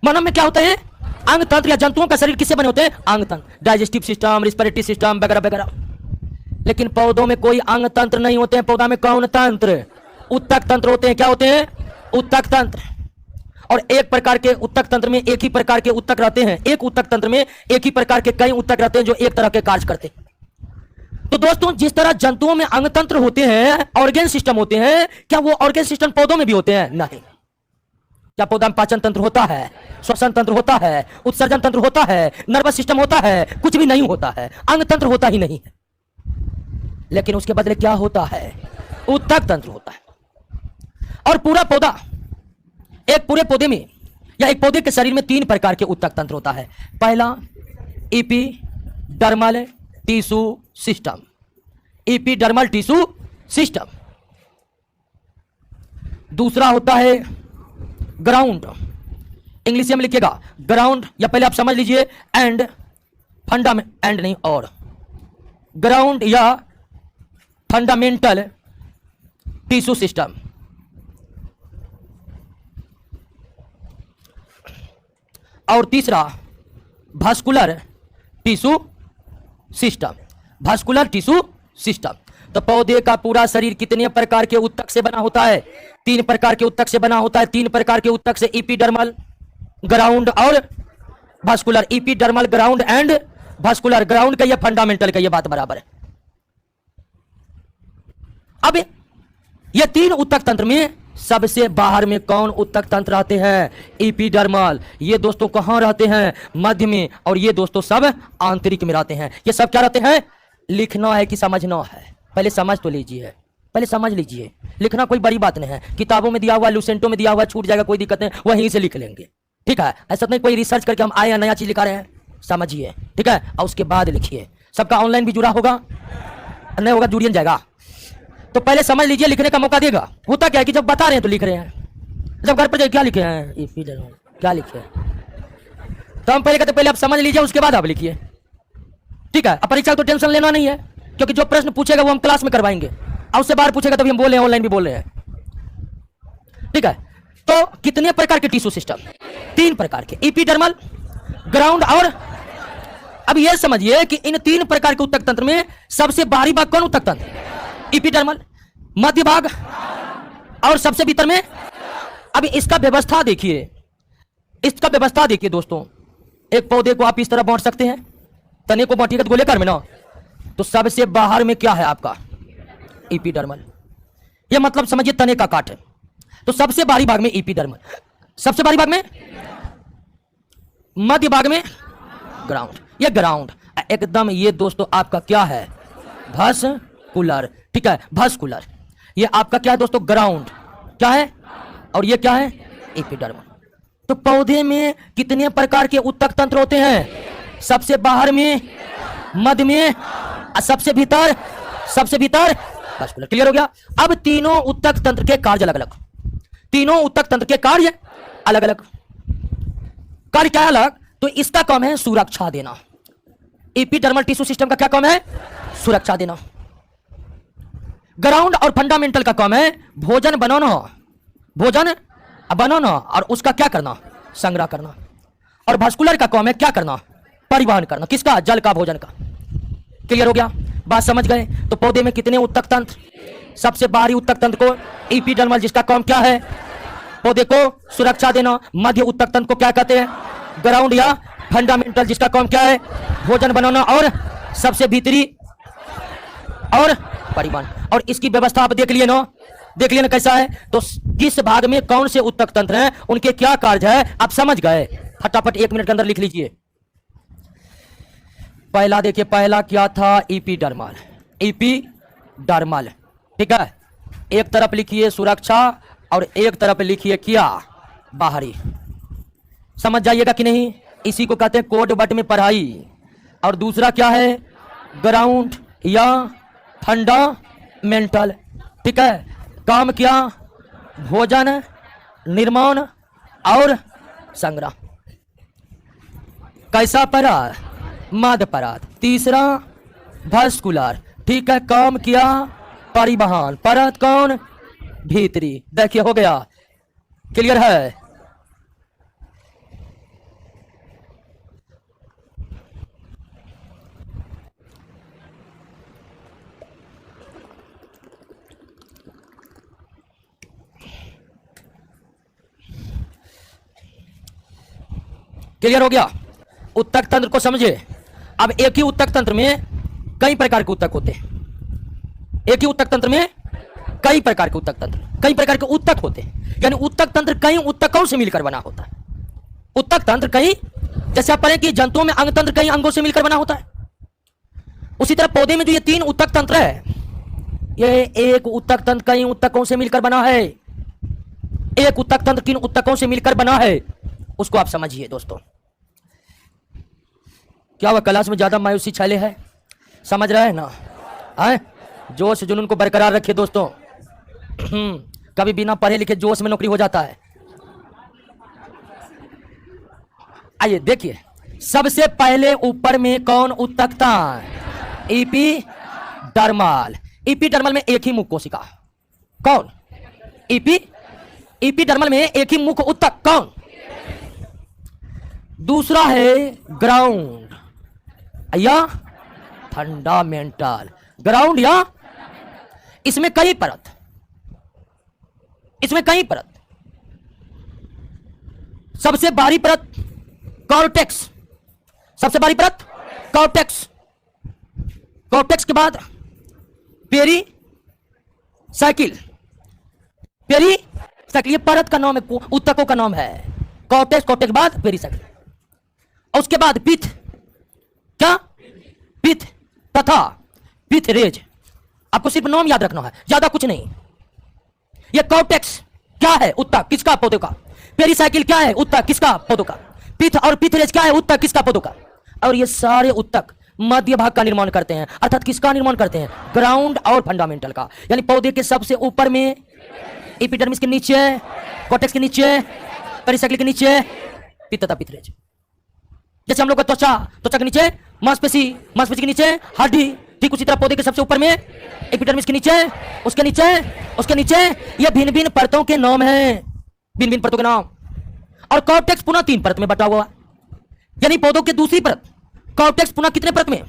मानव में क्या होता है? अंग तंत्र, या जंतुओं का शरीर किससे बने होते हैं? अंग तंत्र, डाइजेस्टिव सिस्टम, रिस्पिरेटरी सिस्टम वगैरह वगैरह। लेकिन पौधों में कोई अंग तंत्र नहीं होते हैं। पौधा में कौन तंत्र? उत्तक तंत्र होते हैं। क्या होते हैं? उत्तक तंत्र। और एक प्रकार के उत्तक तंत्र में एक ही प्रकार के उत्तक रहते हैं। एक उत्तक तंत्र में एक ही प्रकार के कई उत्तक रहते हैं जो एक तरह के कार्य करते हैं। तो दोस्तों, जिस तरह जंतुओं में अंग तंत्र होते हैं, ऑर्गन सिस्टम होते हैं, क्या वो ऑर्गन सिस्टम पौधों में भी होते हैं? नहीं। क्या पौधा में पाचन तंत्र होता है? श्वसन तंत्र होता है? उत्सर्जन तंत्र होता है? नर्वस सिस्टम होता है? कुछ भी नहीं होता है। अंग तंत्र होता ही नहीं है। लेकिन उसके बदले क्या होता है? उत्तक तंत्र होता है। और पूरा पौधा, एक पूरे पौधे में या एक पौधे के शरीर में 3 प्रकार के उत्तक तंत्र होता है। पहला epidermal tissue system. Epidermal tissue system. दूसरा होता है ग्राउंड, इंग्लिश में लिखिएगा ग्राउंड, या पहले आप समझ लीजिए एंड फंडामेंट, एंड नहीं और, ग्राउंड या फंडामेंटल टिश्यू सिस्टम। और तीसरा vascular tissue system. Vascular tissue system. तो पौधे का पूरा शरीर कितने प्रकार के उत्तक से बना होता है? 3 प्रकार के उत्तक से बना होता है। 3 प्रकार के उत्तक से, एपिडर्मल, ग्राउंड और vascular. Epidermal, ground and vascular. Ground का ये फंडामेंटल का ये बात बराबर है। अब ये 3 उत्तक तंत्र में सबसे बाहर में कौन उत्तक तंत्र रहते हैं? एपिडर्मल। ये दोस्तों कहां रहते हैं? मध्य में। और ये दोस्तों सब आंतरिक में रहते हैं। ये सब क्या रहते हैं? लिखना है कि समझना है? पहले समझ तो लीजिए, पहले समझ लीजिए। लिखना कोई बड़ी बात नहीं है। किताबों में दिया हुआ, लुसेंटो में दिया हुआ, छूट जाएगा, कोई दिक्कत नहीं, वहीं से लिख लेंगे। ठीक है? ऐसा नहीं कोई रिसर्च करके हम आए हैं नया चीज लिखा रहे हैं। समझिए, ठीक है? और उसके बाद लिखिए। सबका ऑनलाइन भी जुड़ा होगा, नहीं होगा जुड़िए जाएगा। तो पहले समझ लीजिए, लिखने का मौका देगा। होता क्या है कि जब बता रहे हैं तो लिख रहे हैं, जब घर पर जाए क्या लिखे हैं, क्या लिखे हैं, तो हम पहले कहते पहले आप समझ लीजिए, उसके बाद आप लिखिए। ठीक है? अब परीक्षा तो टेंशन लेना नहीं है, क्योंकि जो प्रश्न पूछेगा वो हम क्लास में करवाएंगे, और उससे बाहर पूछेगा तभी हम बोल रहे हैं, ऑनलाइन भी बोल रहे हैं। ठीक है? तो कितने प्रकार के टिश्यू सिस्टम? 3 प्रकार के, एपिडर्मल, ग्राउंड और, अब यह समझिए कि इन 3 प्रकार के उत्तक तंत्र में सबसे बाहरी भाग कौन उत्तक तंत्र? एपिडर्मल, मध्य भाग और सबसे भीतर में। अब इसका व्यवस्था देखिए, इसका व्यवस्था देखिए दोस्तों। एक पौधे को आप इस तरह बांट सकते हैं, तने को बांटिएगा तो गोलेकार में ना, तो सबसे बाहर में क्या है आपका? एपिडर्मल। यह मतलब समझिए तने का काट है। तो सबसे बाहरी भाग में एपिडर्मल, सबसे बाहरी भाग में, मध्य भाग में ग्राउंड। यह ग्राउंड एकदम, ये दोस्तों आपका क्या है? भास्कुलर। ठीक है? भास्कुलर। ये आपका क्या है दोस्तों? ग्राउंड। क्या है? और ये क्या है? एपिडर्मल। तो पौधे में कितने प्रकार के उत्तक तंत्र होते हैं? सबसे बाहर में, मध्य में, सबसे भीतर भास्कुलर। क्लियर हो गया? अब तीनों उत्तक तंत्र के कार्य अलग अलग, तीनों उत्तक तंत्र के कार्य अलग अलग। कार्य क्या अलग? तो इसका काम है सुरक्षा देना। एपिडर्मल टिश्यू सिस्टम का क्या काम है? सुरक्षा देना। ग्राउंड और फंडामेंटल का काम है भोजन बनाना, भोजन बनाना और उसका क्या करना? संग्रह करना। और भास्कुलर का काम है क्या करना? परिवहन करना। किसका? जल का, भोजन का। क्लियर हो गया? बात समझ गए? तो पौधे में कितने उत्तक तंत्र? सबसे बाहरी उत्तक तंत्र को एपिडर्मल, जिसका काम क्या है? पौधे को सुरक्षा देना। मध्य उत्तक तंत्र को क्या कहते हैं? ग्राउंड या फंडामेंटल, जिसका काम क्या है? भोजन बनाना। और सबसे भीतरी और परिवहन। और इसकी व्यवस्था आप देख लिए ना, देख लिए ना कैसा है? तो किस भाग में कौन से उत्तक तंत्र हैं, उनके क्या कार्य है, आप समझ गए? फटाफट 1 मिनट के अंदर लिख लीजिए। पहला देखिए, पहला क्या था? एपिडर्मल। एपिडर्मल। ठीक है? एक तरफ लिखिए सुरक्षा और एक तरफ लिखिए क्या? बाहरी। समझ जाइएगा कि नहीं? इसी को कहते हैं कोड बट में पढ़ाई। और दूसरा क्या है? ग्राउंड या फंडामेंटल। ठीक है? काम क्या? भोजन, निर्माण और संग्रह। कैसा परात? मध्य परात। तीसरा भास्कुलर। ठीक है? काम किया परिवहन, परत कौन, भीतरी। देखिए हो गया, क्लियर है। क्लियर हो गया। उत्तक तंत्र को समझे। अब एक ही उत्तक तंत्र में कई प्रकार के उत्तक होते हैं। एक ही उत्तक तंत्र में कई प्रकार के उत्तक तंत्र, कई प्रकार के उत्तक होते हैं। यानी उत्तक तंत्र कई उत्तकों से मिलकर बना होता है। उत्तक तंत्र कई, जैसे आप पढ़ें कि जंतुओं में अंग तंत्र कई अंगों से मिलकर बना होता है, उसी तरह पौधे में जो ये 3 उत्तक तंत्र है, ये एक उत्तक तंत्र कई उत्तकों से मिलकर बना है। एक उत्तक तंत्र 3 उत्तकों से मिलकर बना है, उसको आप समझिए दोस्तों। क्या वह क्लास में ज्यादा मायूसी छाले है? समझ रहे हैं ना? आए जोश जुनून को बरकरार रखिए दोस्तों। कभी बिना पढ़े लिखे जोश में नौकरी हो जाता है। आइए देखिए, सबसे पहले ऊपर में कौन उत्तक था? एपिडर्मल। एपिडर्मल में एक ही मुख कोशिका, कौन? एपिडर्मल में एक ही मुख उत्तक, कौन? दूसरा है ग्राउंड या फंडामेंटल। ग्राउंड या, इसमें कई परत, इसमें कई परत। सबसे बाहरी परत कॉर्टेक्स, सबसे बाहरी परत कॉर्टेक्स। कॉर्टेक्स के बाद पेरी साइकिल। पेरी साइकिल ये परत का नाम है, उत्तकों का नाम है। कॉर्टेक्स, कॉर्टेक्स के बाद पेरी साइकिल, और उसके बाद पिथ। क्या? पिथ तथा पिथ रेज। आपको सिर्फ नाम याद रखना है, ज्यादा कुछ नहीं। ये कॉर्टेक्स क्या है? उत्तक, किसका? पौधों का। पेरीसाइकिल क्या है? उत्तक, किसका? पौधों का। पिथ और पिथ रेज क्या है? उत्तक, किसका? पौधों का। और ये सारे उत्तक मध्य भाग का निर्माण करते हैं, अर्थात किसका निर्माण करते हैं? ग्राउंड और फंडामेंटल का। यानी पौधे के सबसे ऊपर में एपिडर्मिस के नीचे, कॉर्टेक्स के नीचे, पेरीसाइकिल के नीचे पिथ तथा पिथ रेज। जैसे हम लोग का त्वचा, त्वचा के नीचे मांसपेशी, मांसपेशी के नीचे हड्डी, ठीक उसी तरह पौधे के सबसे ऊपर में एपिडर्मिस के नीचे, उसके नीचे, उसके नीचे ये भिन्न भिन्न परतों के नाम हैं, भिन्न भिन्न परतों के नाम। और कॉर्टेक्स पुनः 3 परत में बटा हुआ, यानी पौधों की दूसरी परत कॉर्टेक्स पुनः कितने परत में?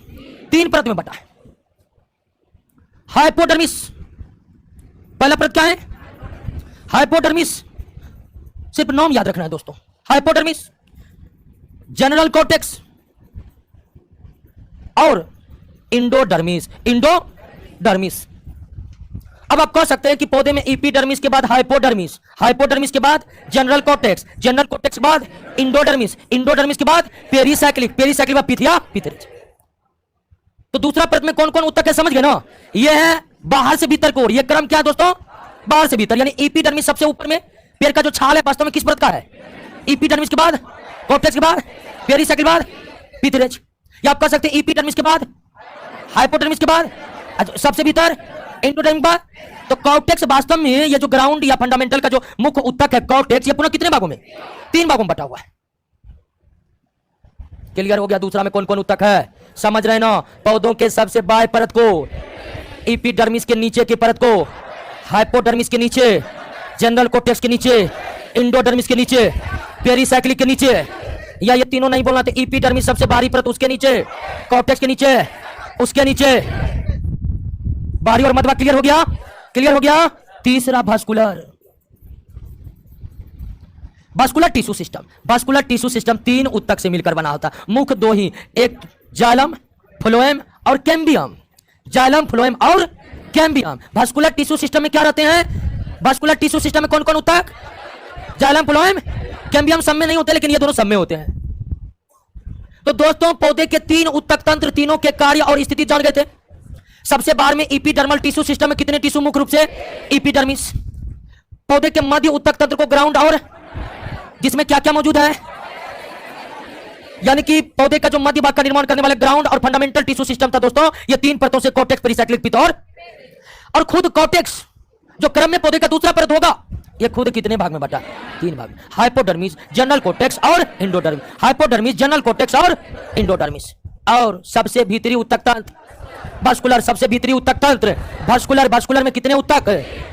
3 परत में बटा है। हाइपोडर्मिस, पहला परत क्या है? हाइपोडर्मिस, सिर्फ नाम याद रखना है दोस्तों। हाइपोडर्मिस, जनरल कॉर्टेक्स और इंडोडर्मिस। इंडोडर्मिस। अब आप कह सकते हैं कि पौधे में एपिडर्मिस के बाद हाइपोडर्मिस, हाइपोडर्मिस के बाद जनरल कॉर्टेक्स, जनरल कॉर्टेक्स के बाद इंडोडर्मिस, इंडोडर्मिस के बाद पेरीसाइक्लिक, पेरीसाइक्लिक के बाद पिथ या पिथ रेज। तो दूसरा परत में कौन कौन उत्तक है समझ गए ना? ये है बाहर से भीतर की ओर। ये क्रम क्या है दोस्तों? बाहर से भीतर। यानी एपिडर्मिस सबसे ऊपर में, पेड़ का जो छाल है वास्तव में किस परत का है? एपिडर्मिस के बाद कॉर्टेक्स के बाद पेरीसाइकिल के बाद पिथ रेज। या आप कह सकते हैं एपिडर्मिस के बाद हाइपोडर्मिस के बाद सबसे भीतर एंडोडर्मिस के बाद। तो कॉर्टेक्स वास्तव में ये जो ग्राउंड या फंडामेंटल का जो मुख्य उत्तक है कॉर्टेक्स, ये पुनः कितने भागों में? 3 भागों में बटा हुआ है। क्लियर हो गया? दूसरा में कौन कौन उत्तक है समझ रहे ना? पौधों के सबसे बाएं परत को एपिडर्मिस के नीचे की परत को, हाइपोडर्मिस के नीचे, जनरल कॉर्टेक्स के नीचे, इंडोडर्मिस के नीचे, पेरीसाइक्लिक के नीचे, या ये तीनों नहीं बोलना, तो एपिडर्मिस सबसे बाहरी परत उसके नीचे, कॉर्टेक्स के नीचे, उसके नीचे, बाहरी और मध्य भाग। क्लियर हो गया? क्लियर हो गया? तीसरा vascular, vascular tissue system. Vascular tissue system 3 उत्तक से मिलकर बना होता है। मुख्य 2 ही, एक जाइलम, फ्लोएम और कैम्बियम। जाइलम, फ्लोएम और कैम्बियम। भास्कुलर टिश्यू सिस्टम में क्या रहते हैं? भास्कुलर टिश्यू सिस्टम में कौन कौन उत्तक? जाइलम, फ्लोएम, कैम्बियम सब में नहीं होते, लेकिन ये दोनों सब में होते हैं। तो दोस्तों पौधे के 3 उत्तक तंत्र, तीनों के कार्य और स्थिति जान गए थे। सबसे बाहर में एपिडर्मल टिश्यू सिस्टम में कितने टिश्यू? मुख्य रूप से एपिडर्मिस। पौधे के मध्य उत्तक तंत्र को ग्राउंड, और जिसमें क्या क्या मौजूद है? यानी कि पौधे का जो मध्य भाग का निर्माण करने वाले ग्राउंड और फंडामेंटल टिश्यू सिस्टम था दोस्तों, ये 3 परतों से कॉर्टेक्स, पेरीसाइक्लिक, पिथ और खुद कॉर्टेक्स जो क्रम में पौधे का दूसरा परत होगा, ये खुद कितने भाग में बटा? 3 भाग। हाइपोडर्मिस, जनरल कॉर्टेक्स और इंडोडर्मिस। हाइपोडर्मिस, जनरल कॉर्टेक्स और इंडोडर्मिस। और सबसे भीतरी उत्तक तंत्र, वास्कुलर सबसे भीतरी उत्तक तंत्र। वास्कुलर, वास्कुलर में कितने उत्तक,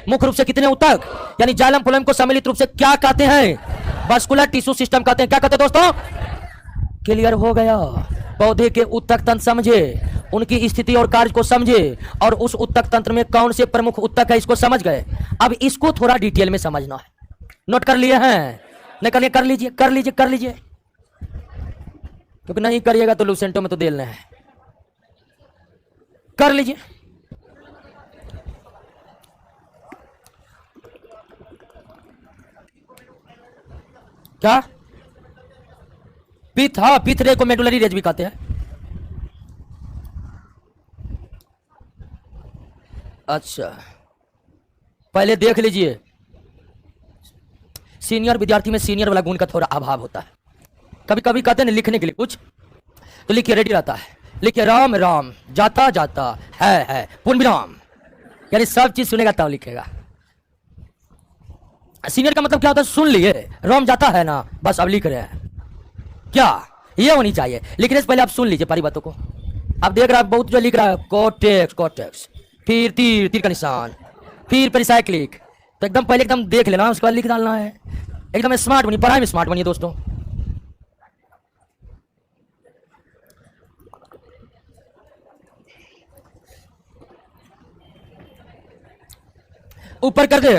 मुख्य रूप से कितने उत्तक, यानी जाइलम फ्लोएम को सम्मिलित रूप से क्या कहते हैं, वास्कुलर टिश्यू सिस्टम कहते हैं। क्या कहते हैं दोस्तों? क्लियर हो गया? पौधे के उत्तक तंत्र समझे, उनकी स्थिति और कार्य को समझे, और उस उत्तक तंत्र में कौन से प्रमुख उत्तक है इसको समझ गए। अब इसको थोड़ा डिटेल में समझना है। नोट कर लिए हैं? नहीं कर लिए? कर लीजिए, कर लीजिए, कर लीजिए, क्योंकि नहीं करिएगा तो लूसेंटो में तो देना है। कर लीजिए। क्या? पिथ, हाँ, पिथ रे को मेडुलरी रेज भी कहते हैं। अच्छा, पहले देख लीजिए, सीनियर विद्यार्थी में सीनियर वाला गुण का थोड़ा अभाव होता है। कभी कभी कहते हैं ना लिखने के लिए कुछ, तो लिखिए, रेडी रहता है, लिखिए राम राम जाता जाता है पूर्ण विराम, यानी सब चीज सुनेगा तब लिखेगा। सीनियर का मतलब क्या होता है? सुन लिए, राम जाता है ना, बस अब लिख रहे हैं। क्या ये होनी चाहिए? लिखने से पहले आप सुन लीजिए पारी बातों को। आप देख रहे हैं बहुत जो लिख रहा है, कोटेक्स कोटेक्स, फिर तीर, तीर का निशान, फिर पेरिसाइक्लिक, तो एकदम पहले एकदम देख लेना, उसके बाद लिख डालना है। एकदम स्मार्ट बनिए, पढ़ाई में स्मार्ट बनिए दोस्तों। ऊपर कर दे,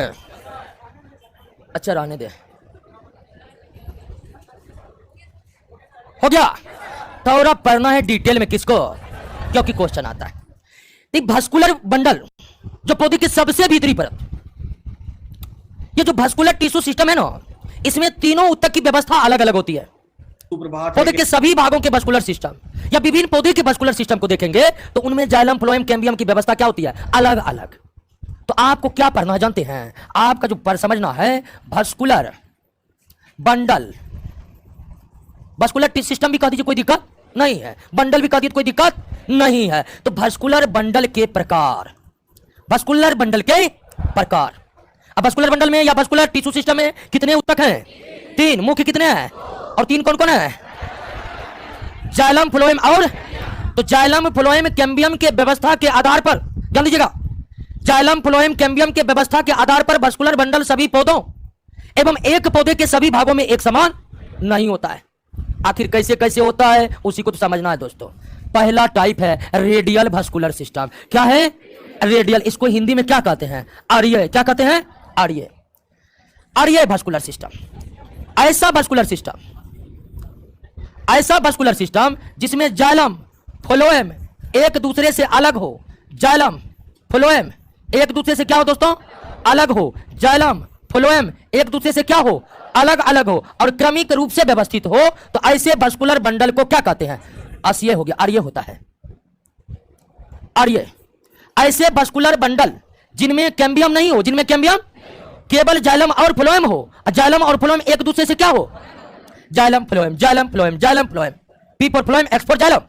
अच्छा रहने दे, हो गया। थोड़ा पढ़ना है डिटेल में किसको, क्योंकि क्वेश्चन आता है। एक भास्कुलर बंडल जो पौधे की सबसे भीतरी परत, ये जो भास्कुलर टिश्यू सिस्टम है ना, इसमें तीनों उत्तक की व्यवस्था अलग अलग होती है। पौधे के सभी भागों के वास्कुलर सिस्टम या विभिन्न पौधे के वास्कुलर सिस्टम को देखेंगे तो उनमें जाइलम फ्लोएम कैम्बियम की व्यवस्था क्या होती है, अलग अलग। तो आपको क्या पढ़ना है जानते हैं? आपका जो पर समझना है, vascular bundle, vascular tissue system भी कह दीजिए, कोई दिक्कत नहीं है, बंडल भी कह दीजिए, कोई दिक्कत नहीं है। तो वास्कुलर बंडल के प्रकार, वास्कुलर बंडल के प्रकार। अब वास्कुलर बंडल में या वास्कुलर टिश्यू सिस्टम में कितने उत्तक हैं? तीन। मुख्य कितने हैं? और तीन कौन कौन है? जाइलम फ्लोएम और, तो जाइलम फ्लोएम कैम्बियम के व्यवस्था के आधार पर ध्यान दीजिएगा, जाइलम फ्लोएम कैम्बियम के व्यवस्था के आधार पर वास्कुलर बंडल सभी पौधों एवं एक पौधे के सभी भागों में एक समान नहीं होता है। आखिर कैसे कैसे होता है उसी को तो समझना है दोस्तों। पहला टाइप है रेडियल वास्कुलर सिस्टम। क्या है? रेडियल। इसको हिंदी में क्या कहते हैं? आर्य। क्या कहते हैं? आर्य। आर्य वास्कुलर सिस्टम। ऐसा वास्कुलर सिस्टम, ऐसा वास्कुलर सिस्टम जिसमें जाइलम फ्लोएम एक दूसरे से अलग हो, जाइलम फ्लोएम एक दूसरे से क्या हो दोस्तों? अलग हो। जाइलम फ्लोएम एक दूसरे से क्या हो? अलग अलग हो, और क्रमिक रूप से व्यवस्थित हो, तो ऐसे वास्कुलर बंडल को क्या कहते हैं? आर्य हो गया, आर्य होता है, आर्य। ऐसे वास्कुलर बंडल जिनमें कैम्बियम नहीं हो, जिनमें कैम्बियम केवल जाइलम और फ्लोएम हो, जाइलम और फ्लोएम एक दूसरे से क्या हो? Xylem phloem, xylem phloem, xylem phloem, P for phloem, x for xylem.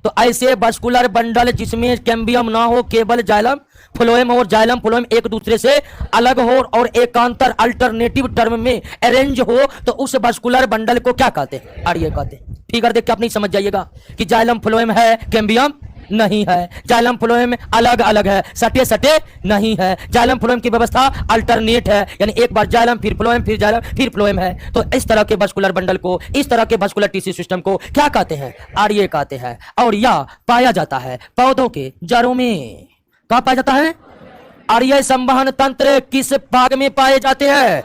तो ऐसे वास्कुलर बंडल जिसमें कैम्बियम ना हो, केवल जाइलम फ्लोएम और जाइलम फ्लोएम एक दूसरे से अलग हो और एकांतर अल्टरनेटिव टर्म में अरेंज हो, तो उस वास्कुलर बंडल को क्या कहते हैं? आर्य कहते हैं। फिगर देख के आप नहीं समझ जाइएगा कि जाइलम फ्लोएम है, कैम्बियम नहीं है, जाइलम फ्लोएम अलग अलग है, सटे सटे नहीं है, जाइलम फ्लोएम की व्यवस्था अल्टरनेट है, यानी एक बार जाइलम फिर फ्लोएम फिर जाइलम फिर फ्लोएम है। तो इस तरह के वास्कुलर बंडल को, इस तरह के वास्कुलर टिश्यू सिस्टम को क्या कहते हैं? आर्य कहते हैं। और यह पाया जाता है पौधों के जड़ों में। कहां पाया जाता है? आर्य संवहन तंत्र किस भाग में पाए जाते हैं?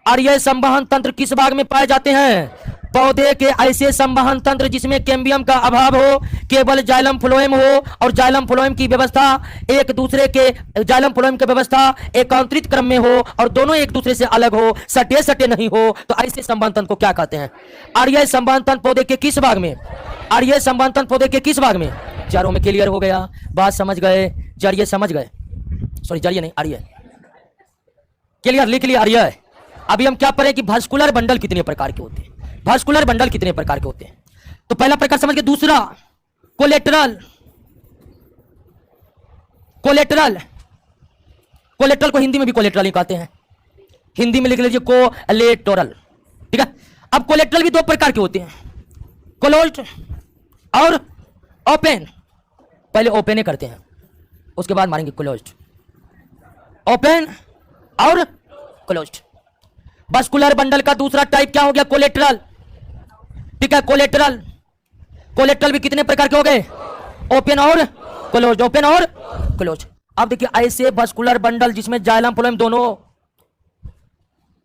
आर्य संवहन तंत्र किस भाग में पाए जाते हैं? पौधे के ऐसे संवहन तंत्र जिसमें कैम्बियम का अभाव हो, केवल जाइलम फ्लोएम हो, और जाइलम फ्लोएम की व्यवस्था एक दूसरे के, जाइलम फ्लोएम की व्यवस्था एकांतरित क्रम में हो और दोनों एक दूसरे से अलग हो, सटे सटे नहीं हो, तो ऐसे संवहन तंत्र को क्या कहते हैं? आर्य संवहन तंत्र पौधे के किस भाग में? आर्य संवहन तंत्र पौधे के किस भाग में? चारों में। क्लियर हो गया? बात समझ गए? जरिए समझ गए, सॉरी जरिए नहीं, आर्य। क्लियर? लिख लिया आर्य। अभी हम क्या पढ़े कि वास्कुलर बंडल कितने प्रकार के होते हैं, वास्कुलर बंडल कितने प्रकार के होते हैं। तो पहला प्रकार समझ के, दूसरा कोलेटरल। कोलेटरल, कोलेटरल को हिंदी में भी कोलेटरल ही कहते हैं, हिंदी में लिख लीजिए कोलेटरल। ठीक है। अब कोलेटरल भी दो प्रकार के होते हैं, क्लोज्ड और ओपन, पहले ओपन करते हैं, उसके बाद मारेंगे क्लोज्ड। ओपन और क्लोज्ड। वास्कुलर बंडल का दूसरा टाइप क्या हो गया? कोलेट्रल। ठीक है, कोलेट्रल। कोलेट्रल भी कितने प्रकार के हो गए? ओपन और क्लोज्ड, ओपन और क्लोज्ड। अब देखिए ऐसे वास्कुलर बंडल जिसमें जाइलम फ्लोएम दोनों हो,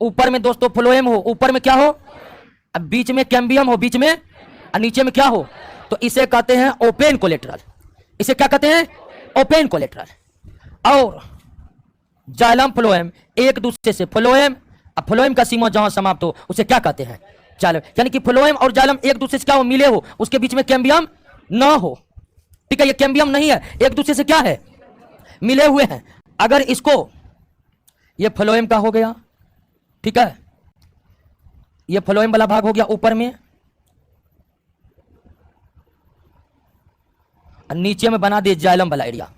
ऊपर में दोस्तों फ्लोएम हो, ऊपर में क्या हो? अब बीच में कैम्बियम हो, बीच में और नीचे में क्या हो? तो इसे कहते हैं ओपन कोलेट्रल। इसे क्या कहते हैं? Open collateral. और जाइलम फ्लोएम एक दूसरे से, फ्लोएम अब फ्लोएम का सीमा जहां समाप्त हो उसे क्या कहते हैं? जाइलम। यानी कि फ्लोएम और जाइलम एक दूसरे से क्या हो? मिले हो, उसके बीच में कैम्बियम ना हो। ठीक है, ये कैम्बियम नहीं है, एक दूसरे से क्या है? मिले हुए हैं। अगर इसको, ये फ्लोएम का हो गया, ठीक है, ये फ्लोएम वाला भाग हो गया ऊपर में, और नीचे में बना दिए जाइलम वाला एरिया।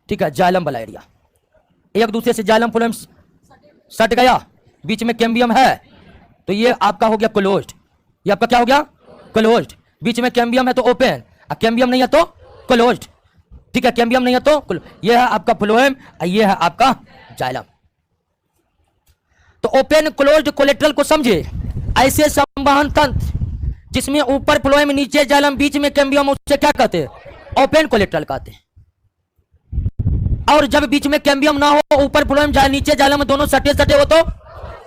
ठीक है, जाइलम वाला एरिया, एक दूसरे से जाइलम फ्लोएम सट गया, बीच में कैम्बियम है, तो ये आपका हो गया क्लोज्ड। ये आपका क्या हो गया? क्लोज्ड। बीच में कैम्बियम है तो ओपन, और कैम्बियम नहीं है तो क्लोज्ड। ठीक है, कैम्बियम नहीं है तो ये है आपका फ्लोएम और ये है आपका जाइलम। तो ओपन क्लोज्ड कोलेट्रल को समझे, ऐसे संवहन तंत्र जिसमें ऊपर फ्लोएम नीचे जाइलम बीच में कैम्बियम, उससे क्या कहते हैं? ओपन कोलेट्रल कहते हैं। और जब बीच में कैम्बियम ना हो, ऊपर फ्लोएम नीचे जाइलम दोनों सटे सटे हो तो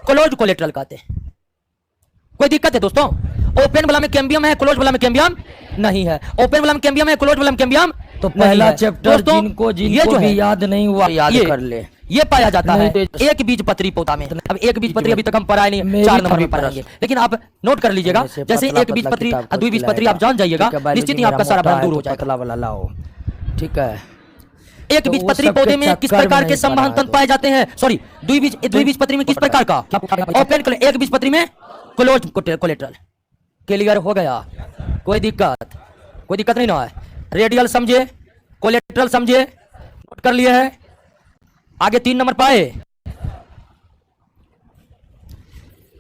क्लोज्ड कोलेट्रल कहते हैं। कोई दिक्कत है दोस्तों? ओपन वाला में कैम्बियम है, क्लोज्ड वाला में कैम्बियम नहीं है। ओपन वाला में कैम्बियम है, क्लोज्ड वाला में कैम्बियम तो पहला चैप्टर जिनको भी याद नहीं हुआ याद कर ले। ये पाया जाता है एक बीज पत्री पौधा में। अब एक बीज पत्री अभी तक हम पढ़ाए नहीं, 4 नंबर में पढ़ाएंगे, लेकिन आप नोट कर लीजिएगा। जैसे एक बीज पत्री, दो बीज पत्री आप जान जाइएगा, निश्चित ही आपका सारा भ्रम दूर हो जाएगा। वाला लाओ, ठीक है। एक बीज पत्री पौधे में किस प्रकार के संवहन तंत्र पाए जाते हैं? सॉरी, द्विबीज पत्री में किस प्रकार का? ओपन। एक बीज पत्री में क्लोज्ड कोलेट्रल। क्लियर हो गया? कोई दिक्कत नहीं ना है? रेडियल समझे, कोलेट्रल समझे, नोट कर लिए है। आगे 3 नंबर पाए,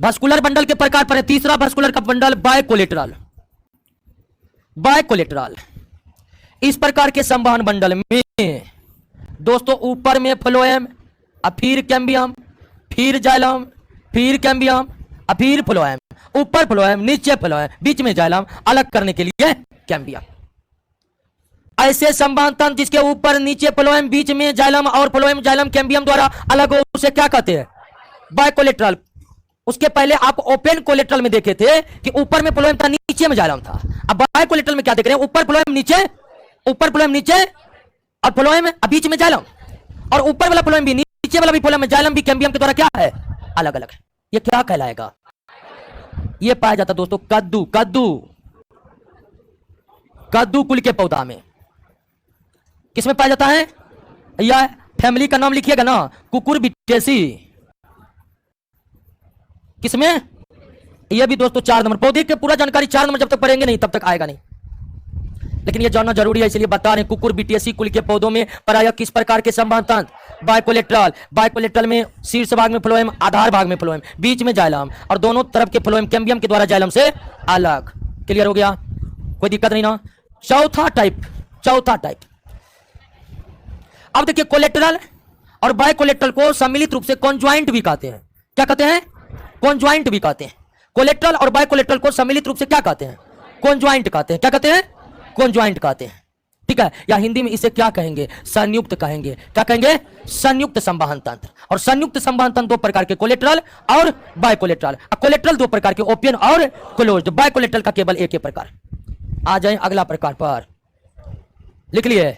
वास्कुलर बंडल के प्रकार पर है। तीसरा वास्कुलर का बंडल बायकोलेट्रल। बायकोलेट्रल इस प्रकार के संवहन बंडल में दोस्तों ऊपर में फ्लोएम, फिर कैम्बियम, फिर जाइलम, फिर कैम्बियम, फिर फ्लोएम, ऊपर फ्लोएम नीचे फ्लोएम, बीच में जाइलम, अलग करने के लिए कैम्बियम। ऐसे संवहन तंत्र जिसके ऊपर नीचे फ्लोएम, बीच में जाइलम और फ्लोएम जाइलम कैम्बियम द्वारा अलग हो, उसे क्या कहते हैं? बायकोलेट्रल। उसके पहले आप ओपन कोलेट्रल में देखे थे कि ऊपर में फ्लोएम था, नीचे में जाइलम था। अब बायकोलेट्रल में क्या देख रहे हैं? ऊपर फ्लोएम नीचे, ऊपर फ्लोएम नीचे और फ्लोएम बीच में जाइलम, और ऊपर वाला फ्लोएम भी नीचे वाला भी फ्लोएम जाइलम भी कैम्बियम के द्वारा क्या है? अलग अलग है। ये क्या कहलाएगा? ये पाया जाता दोस्तों कद्दू। कद्दू कुल के पौधा में किसमें पाया जाता है? या फैमिली का नाम लिखिएगा ना, कुकुरबिटेसी। किसमें? यह भी दोस्तों 4 नंबर। पौधे की पूरा जानकारी 4 नंबर जब तक पढ़ेंगे नहीं तब तक आएगा नहीं, लेकिन यह जानना जरूरी है, इसलिए बता रहे हैं। कुकुरबिटेसी कुल के पौधों में प्रायः किस प्रकार के संवहन तंत्र? बायकोलेट्रल। बायकोलेट्रल में शीर्ष भाग में फ्लोएम, आधार भाग में फ्लोएम, बीच में जाइलम, और दोनों तरफ के फ्लोएम कैम्बियम के द्वारा जाइलम से अलग। क्लियर हो गया? कोई दिक्कत नहीं ना? चौथा टाइप। अब देखिए, कोलेट्रल और बायकोलेट्रल को सम्मिलित रूप से कॉन्ज्वाइंट भी कहते हैं। क्या कहते हैं? कॉन्ज्वाइंट भी कहते हैं। कोलेट्रल और बायकोलेट्रल को सम्मिलित रूप से क्या कहते हैं? कॉन्ज्वाइंट कहते हैं। क्या कहते हैं? कॉन्ज्वाइंट कहते हैं। ठीक है, या हिंदी में इसे क्या कहेंगे? संयुक्त कहेंगे। क्या कहेंगे? संयुक्त संवहन तंत्र। और संयुक्त संवहन तंत्र 2 प्रकार के, कोलेट्रल और बायकोलेट्रल। कोलेट्रल 2 प्रकार के, ओपन और क्लोज्ड। बायकोलेट्रल का केवल एक ही प्रकार। आ जाए अगला प्रकार पर, लिख लिए,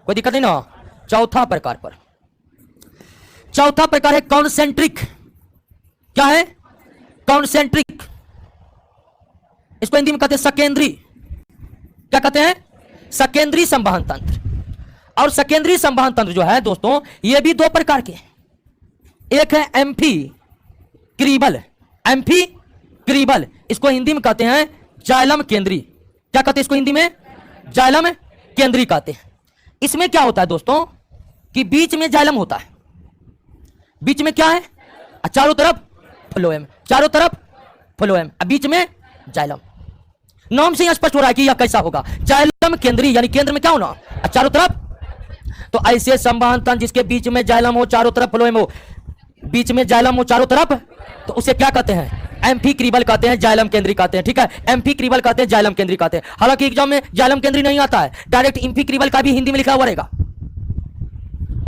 कोई दिक्कत नहीं ना? चौथा प्रकार पर। चौथा प्रकार है कॉन्सेंट्रिक। क्या है? कॉन्सेंट्रिक। इसको हिंदी में कहते हैं सकेंद्री। क्या कहते हैं? सकेंद्री संवहन तंत्र। और सकेंद्री संवहन तंत्र जो है दोस्तों, ये भी 2 प्रकार के। एक है एम्फीक्रीबल। एम्फीक्रीबल इसको हिंदी में कहते हैं जाइलम केंद्री। क्या कहते हैं इसको हिंदी में? जाइलम केंद्री कहते हैं। इसमें क्या होता है दोस्तों कि बीच में जाइलम होता है, बीच में क्या है? चारों तरफ फ्लोएम, चारों तरफ फ्लोएम, बीच में जाइलम। नाम से ही स्पष्ट हो रहा है कि यह कैसा होगा, जाइलम केंद्री, यानी केंद्र में क्या होना, चारों तरफ। तो ऐसे संवहन तंत्र जिसके बीच में जाइलम हो, चारों तरफ फ्लोएम हो, बीच में जाइलम हो चारों तरफ, तो उसे क्या कहते हैं, एम्फीक्रिबल कहते हैं, जाइलम केंद्री कहते हैं। ठीक है, एम्फीक्रिबल कहते हैं, जाइलम केंद्री कहते हैं। हालांकि एग्जाम में जाइलम केंद्री नहीं आता है, डायरेक्ट एम्फीक्रिबल का भी हिंदी में लिखा हुआ रहेगा।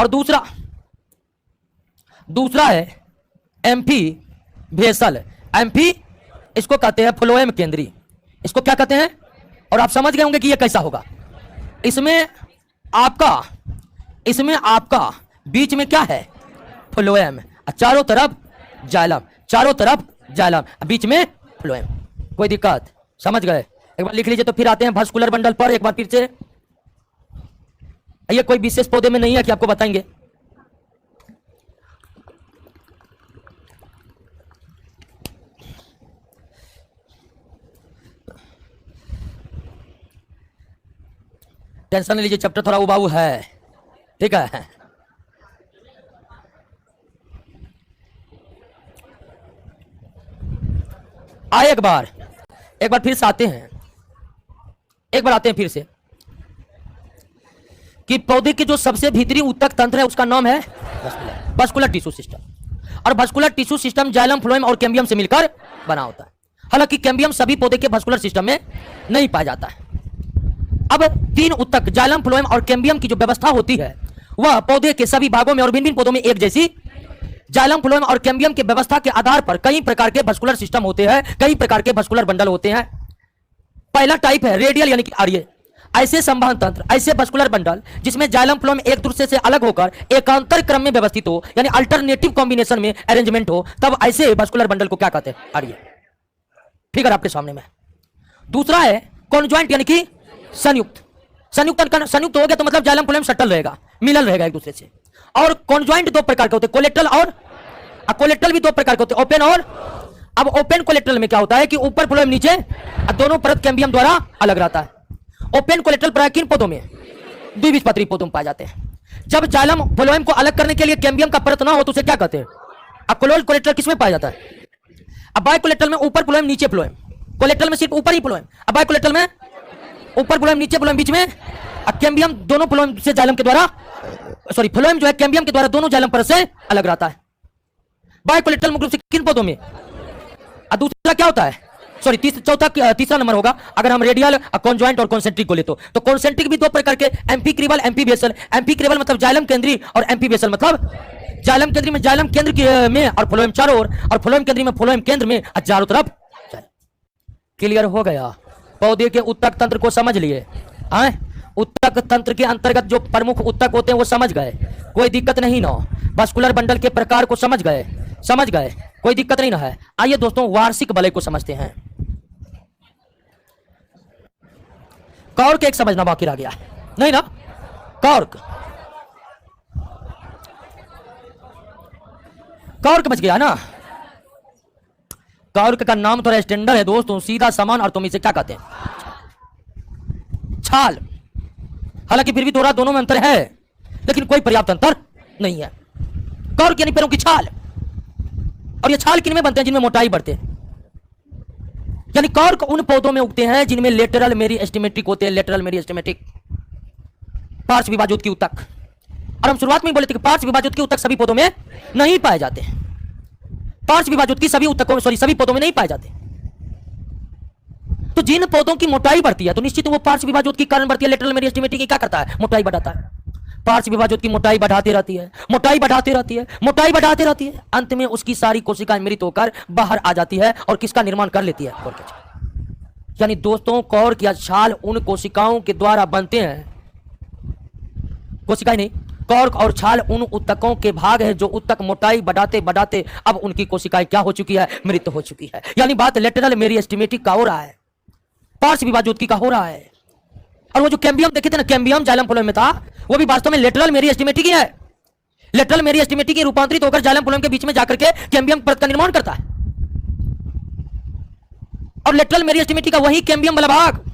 और दूसरा है एम्फी भेसल। एम्फी इसको कहते हैं फ्लोएम केंद्री, इसको क्या कहते हैं, और आप समझ गए होंगे कि यह कैसा होगा। इसमें आपका बीच में क्या है, फ्लोएम, चारों तरफ जाइलम, चारों तरफ जाइलम, बीच में फ्लोएम। कोई दिक्कत, समझ गए। एक बार लिख लीजिए। तो फिर आते हैं भास्कुलर बंडल पर एक बार फिर से। ये कोई विशेष पौधे में नहीं है कि आपको बताएंगे। टेंशन नहीं लीजिए, चैप्टर थोड़ा उबाऊ है, ठीक है। आए एक बार फिर से आते हैं, फिर से कि पौधे के जो सबसे भीतरी ऊतक तंत्र है उसका नाम है वास्कुलर टिश्यू सिस्टम। और vascular tissue system xylem, phloem और कैम्बियम से मिलकर बना होता है। हालांकि कैम्बियम सभी पौधे के वास्कुलर सिस्टम में नहीं पाया जाता है। अब 3 ऊतक जाइलम, फ्लोएम और कैम्बियम की जो व्यवस्था होती है वह पौधे के सभी भागों में और भिन्न भिन्न पौधों में एक जैसी। जाइलम, फ्लोएम और कैम्बियम की व्यवस्था के आधार पर कई प्रकार के वास्कुलर सिस्टम होते हैं, कई प्रकार के वास्कुलर बंडल होते हैं। पहला टाइप है रेडियल यानी कि आर्य। ऐसे संवहन तंत्र, ऐसे वास्कुलर बंडल जिसमें जाइलम, फ्लोएम एक दूसरे से अलग होकर एकांतर क्रम में व्यवस्थित हो, यानी अल्टरनेटिव कॉम्बिनेशन में अरेंजमेंट हो, तब ऐसे वास्कुलर बंडल को क्या कहते हैं, आर्य। फिगर आपके सामने में। दूसरा है कॉन्जॉइंट यानी कि संयुक्त। संयुक्त हो गया तो मतलब जाइलम, फ्लोएम सटल रहेगा, मिलल रहेगा एक दूसरे से। और कॉन्जॉइंट 2 प्रकार के होते हैं, कोलेट्रल और कोलेट्रल भी 2 प्रकार के होते हैं, ओपन और। अब ओपन कोलेट्रल में क्या होता है कि ऊपर फ्लोएम नीचे, दोनों परत कैम्बियम द्वारा अलग रहता है। ओपन कोलेट्रल प्राय किन पौधों में, द्विबीजपत्री पौधों में पाए जाते हैं। जब जाइलम, फ्लोएम को अलग करने के लिए कैम्बियम का परत ना हो तो उसे क्या कहते हैं, क्लोज्ड कोलेट्रल किसमें पाया जाता है। अब बाय कोलेट्रल में ऊपर फ्लोएम नीचे फ्लोएम, कोलेट्रल में सिर्फ ऊपर ही फ्लोएम, अब बाय कोलेट्रल में ऊपर फ्लोएम नीचे फ्लोएम, बीच में कैम्बियम, दोनों फ्लोएम से जाइलम के द्वारा, सॉरी फ्लोएम जो है कैम्बियम के द्वारा दोनों जाइलम परत से अलग रहता है। बाय कोलेट्रल मुख्य रूप से किन पौधों में। दूसरा क्या होता है, सॉरी तीसरा नंबर होगा अगर हम रेडियल, कॉन्जॉइंट और कॉन्सेंट्रिक को ले तो कॉन्सेंट्रिक भी 2 प्रकार के, एम्फीक्रिबल, एम्फीबेसल। एम्फीक्रिबल मतलब जाइलम केंद्री और एम्फीबेसल मतलब जाइलम केंद्री में जाइलम केंद्र में और फ्लोएम चारों ओर, और फ्लोएम केंद्री में फ्लोएम केंद्र में चारों तरफ। क्लियर हो गया। पौधे के ऊतक तंत्र को समझ लिए। ऊतक तंत्र के अंतर्गत जो प्रमुख ऊतक होते हैं वो समझ गए, कोई दिक्कत नहीं ना। वास्कुलर बंडल के प्रकार को समझ गए, कोई दिक्कत नहीं ना है। आइए दोस्तों वार्षिक वलय को समझते हैं। कॉर्क एक समझना बाकी रह गया नहीं ना। कॉर्क बच गया ना। कॉर्क का नाम थोड़ा स्टैंडर्ड है दोस्तों, सीधा समान, और तुम इसे क्या कहते हैं, छाल। हालांकि फिर भी थोड़ा दोनों में अंतर है, लेकिन कोई पर्याप्त अंतर नहीं है। कॉर्क यानी पैरों की छाल, और ये छाल किन में बनते हैं, जिनमें मोटाई बढ़ते हैं। यानी कॉर्क उन पौधों में उगते हैं जिनमें लेटरल मेरिस्टेमेटिक होते हैं, लेटरल मेरिस्टेमेटिक, पार्श्व विभाजोत की ऊतक। और हम शुरुआत में बोले थे कि पार्श्व विभाजोत की ऊतक सभी पौधों में नहीं पाए जाते हैं। पार्श्व विभाजोत की सभी ऊतकों में, सभी पौधों में नहीं पाए जाते। तो जिन पौधों की मोटाई बढ़ती है तो निश्चित वो पार्श्व विभाजोत के कारण बढ़ती है। लेटरल मेरिस्टेमेटिक क्या करता है, मोटाई बढ़ाता है। पार्श्व विभाजोत की मोटाई बढ़ाती रहती है, मोटाई बढ़ाती रहती है। अंत में उसकी सारी कोशिकाएं मृत होकर बाहर आ जाती है और किसका निर्माण कर लेती है, यानी दोस्तों कॉर्क या छाल उन कोशिकाओं के द्वारा बनते हैं, कोशिकाएं नहीं, कॉर्क और छाल उन ऊतकों के भाग है जो ऊतक मोटाई बढ़ाते अब उनकी कोशिकाएं क्या हो चुकी है, मृत हो चुकी है। यानी बात लेटरल मेरिस्टेमेटिक का हो रहा है, पार्श्व विभाजोत का हो रहा है। और वो जो कैम्बियम देखे थे ना, कैम्बियम जाइलम फ्लोएम में था, वो भी वास्तव में लेटरल मेरिस्टेमेटिक ही है। लेटरल मेरिस्टेमेटिक रूपांतरित होकर जाइलम फ्लोएम के बीच में जाकर के कैम्बियम परत का निर्माण करता है। और लेटरल मेरिस्टेमेटिक का वही कैम्बियम वाला भाग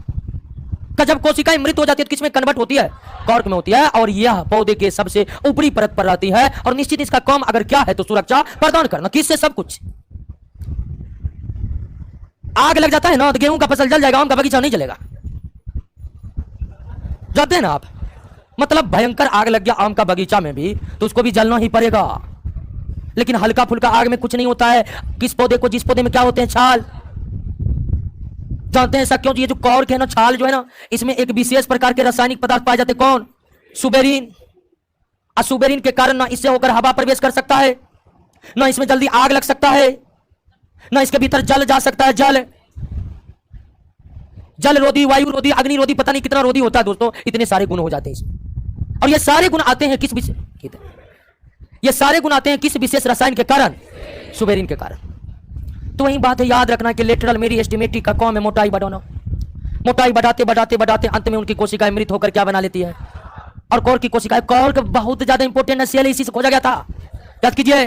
का जब कोशिकाएं मृत हो जाती है तो किसमें कन्वर्ट होती है, कॉर्क में होती है। और यह पौधे के सबसे ऊपरी परत पर रहती है। और निश्चित इसका काम अगर क्या है तो सुरक्षा प्रदान करना, किससे, सब कुछ। आग लग जाता है ना तो गेहूं का फसल जल जाएगा, आम का बगीचा नहीं जलेगा। जानते हैं ना आप, मतलब भयंकर आग लग गया आम का बगीचा में भी तो उसको भी जलना ही पड़ेगा। लेकिन हल्का फुल्का आग में कुछ नहीं होता है। किस पौधे को, जिस पौधे में क्या होते हैं, छाल। जानते हैं ऐसा क्यों? ये जो कॉर्क है ना, छाल जो है ना, इसमें एक विशेष प्रकार के रासायनिक पदार्थ पाए जाते हैं। कौन? सुबेरिन। सुबेरिन के कारण ना इससे होकर हवा प्रवेश कर सकता है, ना इसमें जल्दी आग लग सकता है, ना इसके भीतर जल जा सकता है। जल रोधी, वायु रोधी, अग्नि रोधी, पता नहीं कितना रोधी होता है दोस्तों। इतने सारे गुण हो जाते हैं इसमें। और ये सारे गुण आते हैं किस विशेष, ये सारे गुण आते हैं किस विशेष रसायन के कारण? सुबेरिन के कारण। तो वही बात है, याद रखना कि लेटरल मेरी एस्टिमेटरी का काम है मोटाई बढ़ाना। मोटाई बढ़ाते बढ़ाते बढ़ाते अंत में उनकी कोशिकाएं मृत होकर क्या बना लेती है? और कौर की कोशिकाएं। कौर बहुत ज्यादा इंपॉर्टेंट है, सेल इसी से खोजा गया था, याद कीजिए।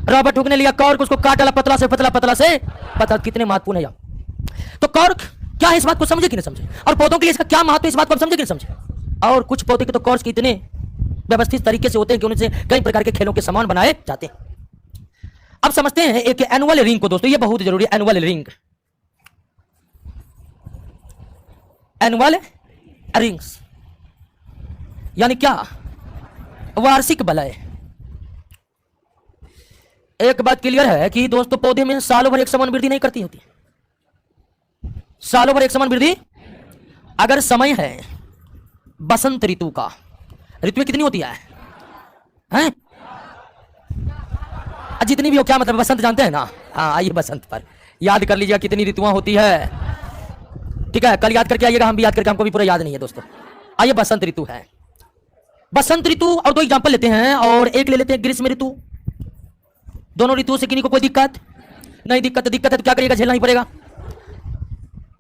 रॉबर्ट हुक ने लिया कॉर्क, उसको काट डाला पतला से पतला, पतला से पतला। कितने महत्वपूर्ण है यार। तो कॉर्क क्या है, इस बात को समझे कि नहीं समझे? और पौधों के लिए इसका क्या महत्व है, इस बात को समझे कि नहीं समझे? और कुछ पौधे के तो कॉर्क इतने व्यवस्थित तरीके से होते हैं कि उनसे कई प्रकार के खेलों के सामान बनाए जाते हैं। अब समझते हैं एक एनुअल रिंग को दोस्तों, ये बहुत जरूरी है। एनुअल रिंग, एनुअल रिंग्स यानी क्या? वार्षिक बलय। एक बात क्लियर है कि दोस्तों पौधे में सालों भर एक समान वृद्धि नहीं करती होती। सालों भर एक समान वृद्धि, अगर समय है बसंत ऋतु का, ऋतु कितनी होती है? हैं? जितनी भी हो, क्या मतलब बसंत जानते हैं ना? हाँ, आइए बसंत पर याद कर लीजिए कितनी ऋतुआं होती है। ठीक है, कल याद करके आइएगा, हम भी याद करके, हमको भी पूरा याद नहीं है दोस्तों। आइए बसंत ऋतु है। बसंत ऋतु और दो एग्जांपल लेते हैं, और एक ले लेते हैं ग्रीष्म ऋतु। दोनों ऋतुओं से किन्हीं को कोई दिक्कत नहीं? दिक्कत है तो क्या करिएगा, झेलना ही पड़ेगा।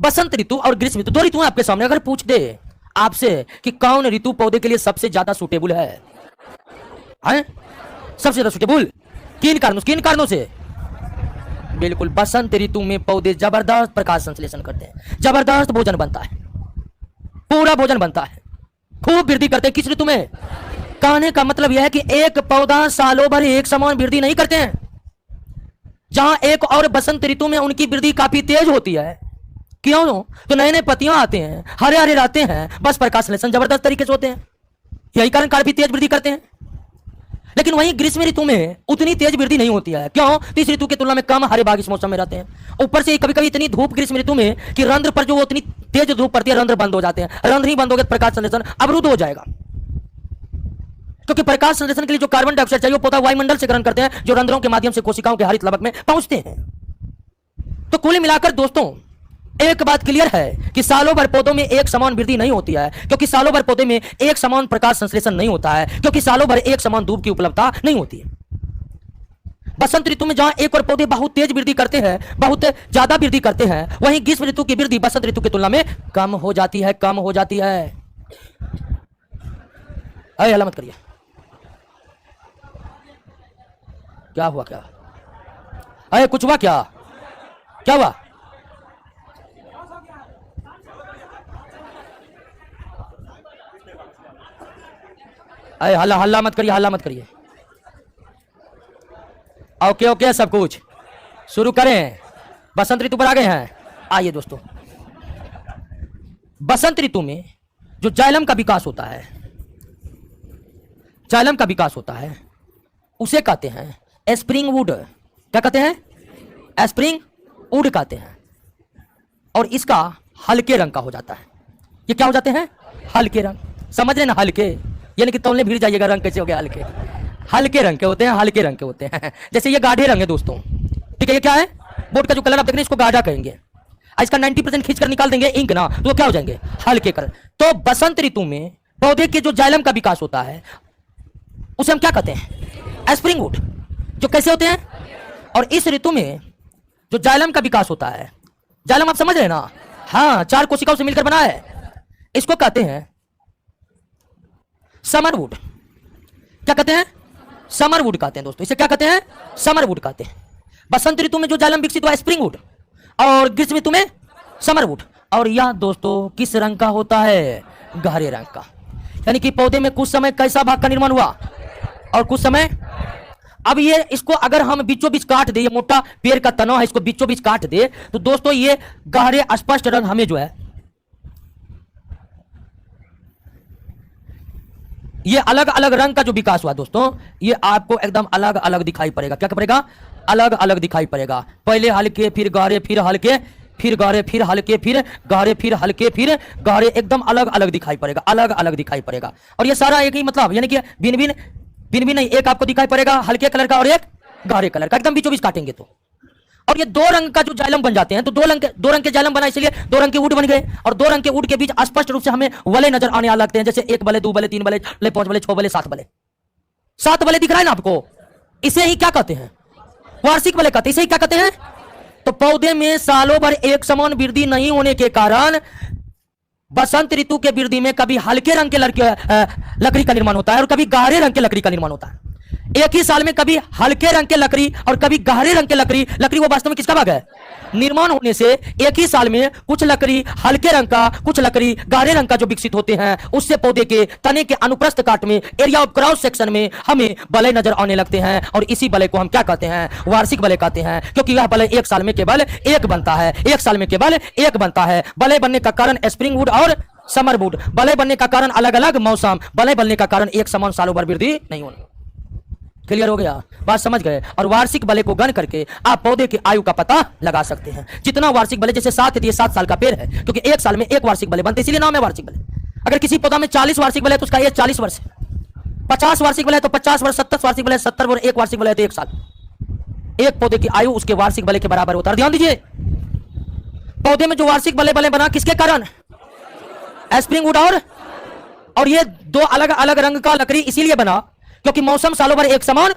बसंत ऋतु और ग्रीष्म ऋतु, दो ऋतु आपके सामने। अगर पूछ दे आपसे कि कौन ऋतु पौधे के लिए सबसे ज्यादा सुटेबल है, सबसे ज्यादा सुटेबल किन कारणों से? बिल्कुल, बसंत ऋतु में पौधे जबरदस्त प्रकाश संश्लेषण करते हैं, जबरदस्त भोजन बनता है, पूरा भोजन बनता है, खूब वृद्धि करते हैं। किस ऋतु में? कहने का मतलब यह है कि एक पौधा सालों भर एक समान वृद्धि नहीं करते हैं। जहां एक और बसंत ऋतु में उनकी वृद्धि काफी तेज होती है। क्यों? तो नए नए पत्तियां आते हैं, हरे हरे रहते हैं, बस प्रकाश संश्लेषण जबरदस्त तरीके से होते हैं, यही कारण काफी तेज वृद्धि करते हैं। लेकिन वहीं ग्रीष्म ऋतु में उतनी तेज वृद्धि नहीं होती है। क्यों? तो इस ऋतु की तुलना में कम हरे बाग इस मौसम में रहते हैं। ऊपर से कभी कभी इतनी धूप ग्रीष्म ऋतु में कि रंध्र पर जो वो इतनी तेज धूप पड़ती है, रंध्र बंद हो जाते हैं। रंध्र ही बंद हो गए, प्रकाश संश्लेषण अवरुद्ध हो जाएगा। क्योंकि प्रकाश संश्लेषण के लिए जो कार्बन डाइऑक्साइड चाहिए वो पौधा वायुमंडल से ग्रहण करते हैं, जो रंध्रों के माध्यम से कोशिकाओं के हरित लवक में पहुंचते हैं। तो कुल मिलाकर दोस्तों एक बात क्लियर है कि सालों भर पौधों में एक समान वृद्धि नहीं होती है, क्योंकि सालों भर पौधे में एक समान प्रकाश संश्लेषण नहीं होता है, क्योंकि सालों भर एक समान धूप की उपलब्धता नहीं होती है। बसंत ऋतु में जहां एक और पौधे बहुत तेज वृद्धि करते हैं, बहुत ज्यादा वृद्धि करते हैं, वहीं ग्रीष्म ऋतु की वृद्धि बसंत ऋतु की तुलना में कम हो जाती है, कम हो जाती है। अरे हल्ला मत करिए, क्या हुआ? क्या अरे कुछ हुआ? क्या क्या हुआ? अरे हल्ला मत करिए, हल्ला मत करिए। ओके ओके, सब कुछ शुरू करें। बसंत ऋतु पर आ गए हैं। आइए दोस्तों, बसंत ऋतु में जो जाइलम का विकास होता है, जाइलम का विकास होता है, उसे कहते हैं स्प्रिंग वुड। क्या कहते हैं? स्प्रिंग वुड कहते हैं। और इसका हल्के रंग का हो जाता है। ये क्या हो जाते हैं? हल्के रंग। समझ रहे ना? हल्के यानी कि तौलने भीड़ जाइएगा, रंग कैसे हो गया? हल्के, हल्के रंग के होते हैं, हल्के रंग के होते हैं। जैसे ये गाढ़े रंग है दोस्तों, ठीक है? ये क्या है? बोर्ड का जो कलर आप देख रहे हैं इसको गाढ़ा कहेंगे। इसका 90% खींचकर निकाल देंगे इंक ना, तो क्या हो जाएंगे? हल्के कलर। तो बसंत ऋतु में पौधे के जो जाइलम का विकास होता है उसे हम क्या कहते हैं? Spring would. जो कैसे होते हैं? और इस ऋतु में जो जाइलम का विकास होता है, जाइलम आप समझ रहे हैं ना? हाँ, 4 कोशिकाओं से मिलकर बना है। इसको कहते हैं समर वुड। क्या कहते हैं? समर वुड कहते हैं दोस्तों। इसे क्या कहते हैं? समर वुड कहते हैं। बसंत ऋतु में जो जाइलम विकसित हुआ है स्प्रिंग वुड, और ग्रीष्म ऋतु में समर वुड। और यह दोस्तों किस रंग का होता है? गहरे रंग का। यानी कि पौधे में कुछ समय कैसा भाग का निर्माण हुआ और कुछ समय अब ये इसको अगर हम बीचों बीच काट दे, ये मोटा पेड़ का तना है, इसको बीचों बीच काट दे, तो दोस्तों ये गहरे स्पष्ट रंग हमें जो है ये अलग अलग रंग का जो विकास हुआ दोस्तों, ये आपको एकदम अलग अलग दिखाई पड़ेगा। क्या पड़ेगा? अलग अलग दिखाई पड़ेगा। पहले हल्के, फिर गहरे, फिर हल्के, फिर गहरे, फिर हल्के, फिर गहरे, फिर हल्के, फिर गहरे, एकदम अलग अलग दिखाई पड़ेगा, अलग अलग दिखाई पड़ेगा। और ये सारा एक ही मतलब, यानी कि भिन्न भिन्न भिन्न भिन्न नहीं, एक आपको दिखाई पड़ेगा हल्के कलर का और एक गहरे कलर का, एकदम बीचों बीच काटेंगे तो। और ये दो रंग का जो जाइलम बन जाते हैं, तो दो रंग के जाइलम बना, इसलिए दो रंग के ऊड बन गए। और दो रंग के ऊड के बीच स्पष्ट रूप से हमें वलय नजर आने लगते हैं, जैसे 1 बले, 2 बले, 3 बले, 5 बले, 6 बले, 7 बले। 7 बले दिख रहा है ना आपको? इसे ही क्या कहते हैं? वार्षिक बले कहते हैं। इसे ही क्या कहते हैं? तो पौधे में सालों भर एक समान वृद्धि नहीं होने के कारण बसंत ऋतु के वृद्धि में कभी हल्के रंग के लकड़ी का निर्माण होता है और कभी गहरे रंग के लकड़ी का निर्माण होता है। एक ही साल में कभी हल्के रंग के लकड़ी और कभी गहरे रंग के लकड़ी वो वास्तव में किसका भाग है? निर्माण होने से एक ही साल में कुछ लकड़ी हल्के रंग का, कुछ लकड़ी गहरे रंग का जो विकसित होते हैं, उससे पौधे के तने के अनुप्रस्थ काट में, एरिया ऑफ क्रॉस सेक्शन में हमें बलय नजर आने लगते हैं। और इसी बलय को हम क्या कहते हैं? वार्षिक बलय कहते हैं, क्योंकि यह बलय एक साल में केवल एक बनता है। एक साल में केवल एक बनता है। बलय बनने का कारण स्प्रिंग वुड और समर वुड। बलय बनने का कारण अलग अलग मौसम। बलय बनने का कारण एक समान सालों भर वृद्धि नहीं होना। क्लियर हो गया? बात समझ गए? और वार्षिक बलय को गण करके आप पौधे की आयु का पता लगा सकते हैं। जितना वार्षिक बलय, जैसे 7 है तो ये 7 साल का पेड़ है, क्योंकि एक साल में एक वार्षिक बलय बनते, इसीलिए नाम है वार्षिक बलय। अगर किसी पौधा में 40 वार्षिक बलय है तो उसका एज 40 वर्ष है। 50 वार्षिक बलय तो 50 वर्ष, 70 वार्षिक बलय 70 वर्ष, एक वार्षिक बलय तो 1 साल। एक पौधे की आयु उसके वार्षिक बलय के बराबर होता है। ध्यान दीजिए, पौधे में जो वार्षिक बलय बना किसके कारण? स्प्रिंग वुड और ये दो अलग अलग रंग का लकड़ी इसीलिए बना क्योंकि मौसम सालों भर एक समान।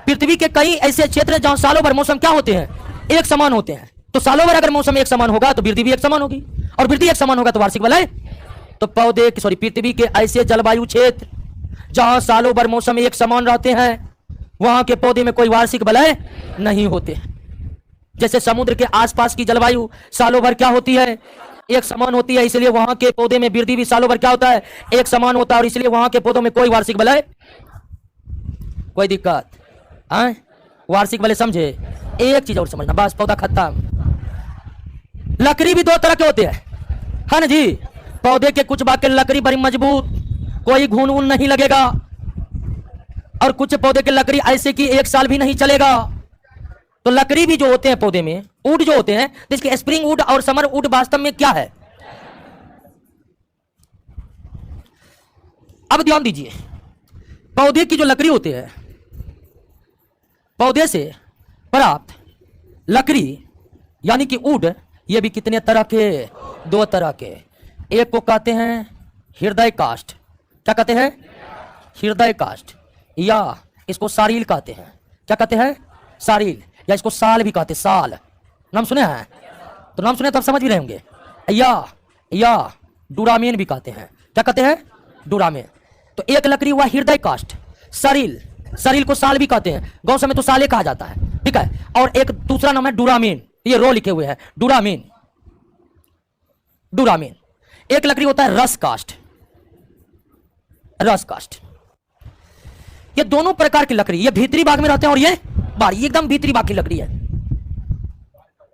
पृथ्वी के कई ऐसे क्षेत्र हैं जहां सालों भर मौसम क्या होते हैं? एक समान होते हैं। तो सालों भर अगर मौसम एक समान होगा तो वृद्धि भी एक समान होगी, और वृद्धि एक समान होगा तो वार्षिक बलय। तो पृथ्वी के ऐसे जलवायु क्षेत्र जहां सालों भर मौसम एक समान रहते हैं, वहां के पौधे में कोई वार्षिक बलय नहीं होते। जैसे समुद्र के आसपास की जलवायु सालों भर क्या होती है? एक समान होती है, इसलिए वहां के पौधे में वृद्धि भी सालों भर क्या होता है? एक समान होता है, और इसलिए वहां के पौधों में कोई वार्षिक बलय। कोई दिक्कत? वार्षिक बलय समझे? एक चीज और समझना, बस पौधा खत्म। लकड़ी भी दो तरह के होते हैं, है ना जी? पौधे के कुछ भाग के लकड़ी बड़ी मजबूत, कोई घून वून नहीं लगेगा, और कुछ पौधे के लकड़ी ऐसे कि 1 साल भी नहीं चलेगा। तो लकड़ी भी जो होते हैं पौधे में, वुड जो होते हैं, जिसके स्प्रिंग वुड और समर वुड वास्तव में क्या है? अब ध्यान दीजिए, पौधे की जो लकड़ी होती है, पौधे से प्राप्त लकड़ी यानी कि वुड, ये भी कितने तरह के? 2 तरह के। एक को कहते हैं हृदय काष्ठ। क्या कहते हैं? हृदय काष्ठ, या इसको सारील कहते हैं। क्या कहते हैं? सारील, या इसको साल भी कहते हैं। साल नाम सुने हैं? तो नाम सुने तब समझ भी रहे होंगे। या डुरामेन भी कहते हैं। क्या कहते हैं? डुरामेन। तो एक लकड़ी हुआ हृदय काष्ठ, सरील को साल भी कहते हैं, गौ समय तो साले कहा जाता है, ठीक है। और एक दूसरा नाम है डुरामीन, ये रो लिखे हुए हैं, डुरामीन। एक लकड़ी होता है रस काष्ठ। ये दोनों प्रकार की लकड़ी, ये भीतरी भाग में रहते हैं और ये बाहरी, एकदम भीतरी भाग की लकड़ी है।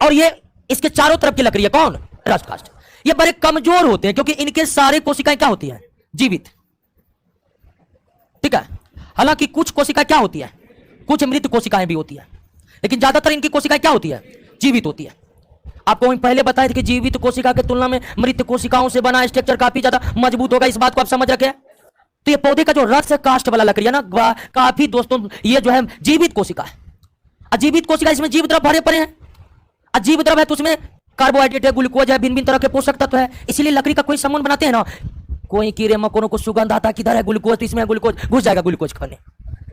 और ये इसके चारों तरफ की लकड़ी है। कौन? रस काष्ठ। ये बड़े कमजोर होते हैं क्योंकि इनके सारे कोशिकाएं क्या होती है? जीवित, ठीक है। हालांकि कुछ कोशिकाएं क्या होती है? कुछ मृत कोशिकाएं भी होती है, लेकिन ज्यादातर इनकी कोशिकाएं क्या होती है? जीवित होती है। आपको हम पहले बताए थे कि जीवित कोशिका की तुलना में मृत कोशिकाओं से बना स्ट्रक्चर काफी ज्यादा मजबूत होगा। इस बात को आप समझ रखे। तो ये पौधे का जो रस काष्ठ वाला लकड़ी है ना, काफी दोस्तों ये जो है जीवित कोशिका है। अजीवित कोशिका, इसमें जीव द्रव भरे पड़े हैं। अजीव द्रव है तो उसमें कार्बोहाइड्रेट है, ग्लूकोज है, भिन्न भिन्न तरह के पोषक तत्व है। इसीलिए लकड़ी का कोई सामान बनाते हैं ना, कोई कीड़े मकोड़ों को सुगंध आता है, किधर है ग्लूकोज, तो इसमें ग्लूकोज घुस जाएगा, ग्लूकोज खाने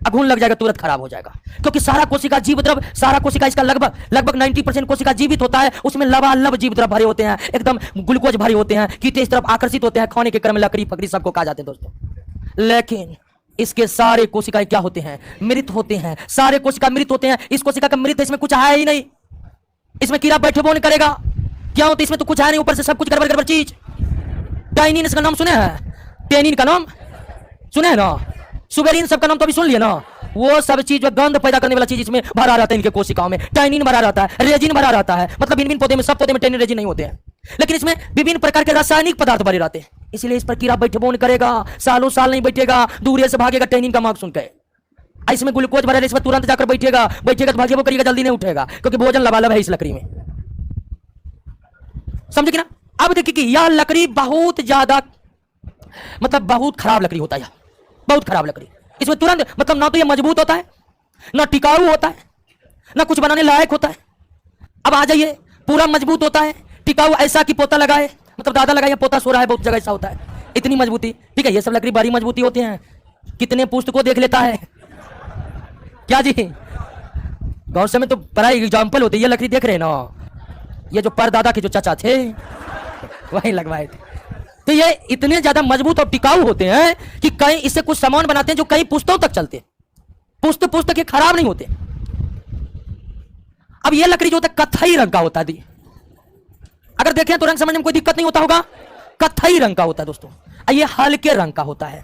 अघून लग जाएगा, तुरंत खराब हो जाएगा। क्योंकि सारा कोशिका जीव द्रव, सारा कोशिका इसका लगभग 90% कोशिका जीवित होता है। उसमें लबालब जीव द्रव भरे होते हैं, एकदम ग्लूकोज भरे होते हैं, कीटे इस तरफ आकर्षित होते हैं, खाने के क्रम में लकड़ी फकड़ी सबको खा जाते हैं दोस्तों। लेकिन इसके सारे कोशिकाएं क्या होते हैं? मृत होते हैं। सारे कोशिका मृत होते हैं। इस कोशिका का मृत है, इसमें कुछ है ही नहीं, इसमें कीड़ा बैठे बोने करेगा, क्या होता है? इसमें तो कुछ है नहीं, ऊपर से सब कुछ गड़बड़ चीज। टाइनिन इसका नाम सुने हैं? टेनिन का नाम सुने हैं ना? सुबेरिन सबका नाम तो अभी सुन लिया ना? वो सब चीज जो गंध पैदा करने वाला चीज इसमें भरा रहता है, इनके कोशिकाओं में टैनिन भरा रहता है, रेजिन भरा रहता है। मतलब भिन्न भिन्न पौधे में, सब पौधे में टैनिन रेजिन नहीं होते हैं, लेकिन इसमें विभिन्न प्रकार के रासायनिक पदार्थ भरे रहते हैं। इसलिए इस पर कीड़ा बैठबोन करेगा, सालों साल नहीं बैठेगा, दूर से भागेगा टैनिन का मार्ग सुनकर। इसमें ग्लूकोज भरा है, इस पर तुरंत जाकर बैठेगा तो भागेबो करेगा, जल्दी नहीं उठेगा, क्योंकि भोजन लबालब है इस लकड़ी में। समझे कि ना? अब देखिए कि यह लकड़ी बहुत ज्यादा, मतलब बहुत खराब लकड़ी होता है, बहुत खराब लकड़ी। इसमें तुरंत, मतलब ना तो ये मजबूत होता है, ना टिकाऊ होता है, ना कुछ बनाने लायक होता है। अब आ जाइए, पूरा मजबूत होता है, टिकाऊ ऐसा कि पोता लगाए, मतलब दादा लगाए पोता सो रहा है, बहुत जगह ऐसा होता है, इतनी मजबूती। ठीक है, ये सब लकड़ी बड़ी मजबूती होती है। कितने पुस्तकों देख लेता है क्या जी? गांव से में तो बड़ा एग्जाम्पल होती है। ये लकड़ी देख रहे हैं ना, ये जो परदादा के जो चाचा थे वही लगवाए थे। तो ये इतने ज्यादा मजबूत और टिकाऊ होते हैं कि कई इससे कुछ सामान बनाते हैं जो कई पुस्तकों तक चलते हैं, पुस्तक के खराब नहीं होते। अब ये लकड़ी जो होता है कत्थई रंग का होता है। अगर देखें तो रंग समझने में कोई दिक्कत नहीं होता होगा, कत्थई रंग का होता है दोस्तों। ये हल्के रंग का होता है,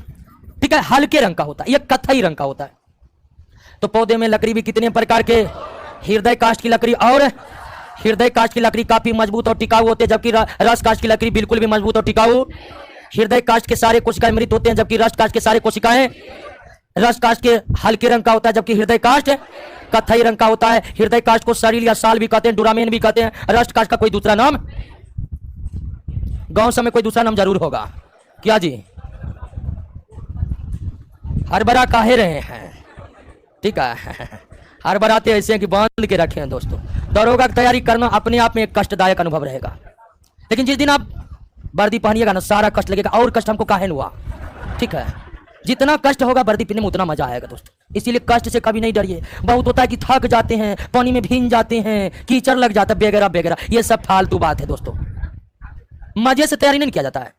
ठीक है, हल्के रंग का होता है, ये कत्थई रंग का होता है। तो पौधे में लकड़ी भी कितने प्रकार के, हृदय काष्ठ की लकड़ी, और हृदय काष्ठ की लकड़ी काफी मजबूत और टिकाऊ होते हैं, जबकि रस काष्ठ की लकड़ी बिल्कुल भी मजबूत और टिकाऊ। हृदय काष्ठ के सारे कोशिकाएं मृत होते हैं, जबकि रस काष्ठ के सारे कोशिकाएं, रस काष्ठ के हल्के रंग का होता है, जबकि हृदय काष्ठ कत्थई रंग का होता है। हृदय काष्ठ को सरील या साल भी कहते हैं, डुरामेन भी कहते हैं। रस काष्ठ का कोई दूसरा नाम, गांव समय कोई दूसरा नाम जरूर होगा क्या जी? हरबरा काहे रहे हैं, ठीक है, हर बराते ऐसे हैं कि बांध के रखे हैं दोस्तों। दौड़ोगा की तैयारी करना अपने आप में एक कष्टदायक अनुभव रहेगा, लेकिन जिस दिन आप वर्दी पहनिएगा ना, सारा कष्ट लगेगा। और कष्ट हमको काहे हुआ, ठीक है, जितना कष्ट होगा वर्दी पहनने में उतना मजा आएगा दोस्तों। इसीलिए कष्ट से कभी नहीं डरिए। बहुत होता है कि थक जाते हैं, पानी में भीग जाते हैं, कीचड़ लग जाता है, वगैरह वगैरह, ये सब फालतू बात है दोस्तों। मजे से तैयारी नहीं किया जाता है।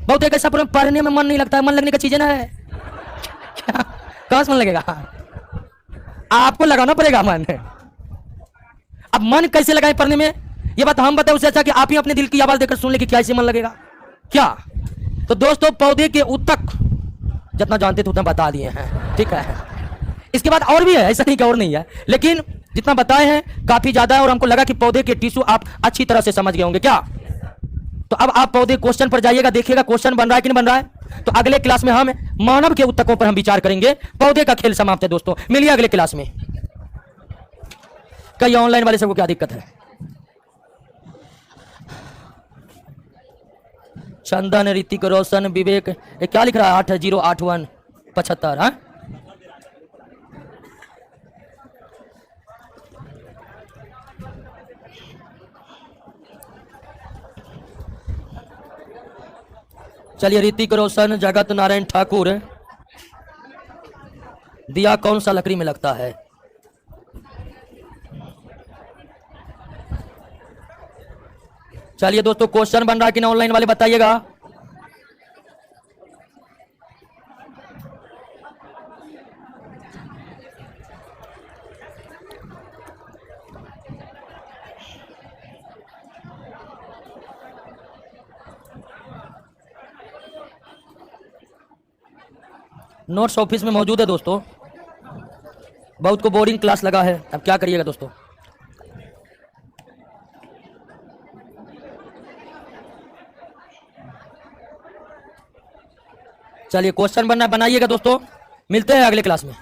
बहुत एक ऐसा पढ़ने में मन नहीं लगता है, मन लगने का चीज है ना, कहाँ से मन लगेगा? आपको लगाना पड़ेगा मन। अब मन कैसे लगाए पढ़ने में, ये बात हम बताए, उससे अच्छा कि आप ही अपने दिल की आवाज देकर सुन ले कि क्या इससे मन लगेगा क्या। तो दोस्तों पौधे के उत्तक जितना जानते थे उतना बता दिए हैं, ठीक है। इसके बाद और भी है, ऐसा नहीं कि और नहीं है, लेकिन जितना बताए हैं काफी ज्यादा है। और हमको लगा कि पौधे के टिश्यू आप अच्छी तरह से समझ गए होंगे क्या। तो अब आप पौधे क्वेश्चन पर जाइएगा, देखिएगा क्वेश्चन बन रहा है कि नहीं बन रहा है। तो अगले क्लास में हम मानव के उत्तकों पर हम विचार करेंगे। पौधे का खेल समाप्त है दोस्तों, मिलिए अगले क्लास में। कई ऑनलाइन वाले सबको क्या दिक्कत है? चंदन, ऋतिक रोशन, विवेक, ये क्या लिख रहा है? 808175। हाँ, चलिए। ऋतिक रोशन, जगत नारायण ठाकुर, दिया कौन सा लकड़ी में लगता है? चलिए दोस्तों, क्वेश्चन बन रहा है कि ना, ऑनलाइन वाले बताइएगा। नोट्स ऑफिस में मौजूद है दोस्तों। बहुत को बोर्डिंग क्लास लगा है, अब क्या करिएगा दोस्तों। चलिए क्वेश्चन बनना बनाइएगा दोस्तों, मिलते हैं अगले क्लास में।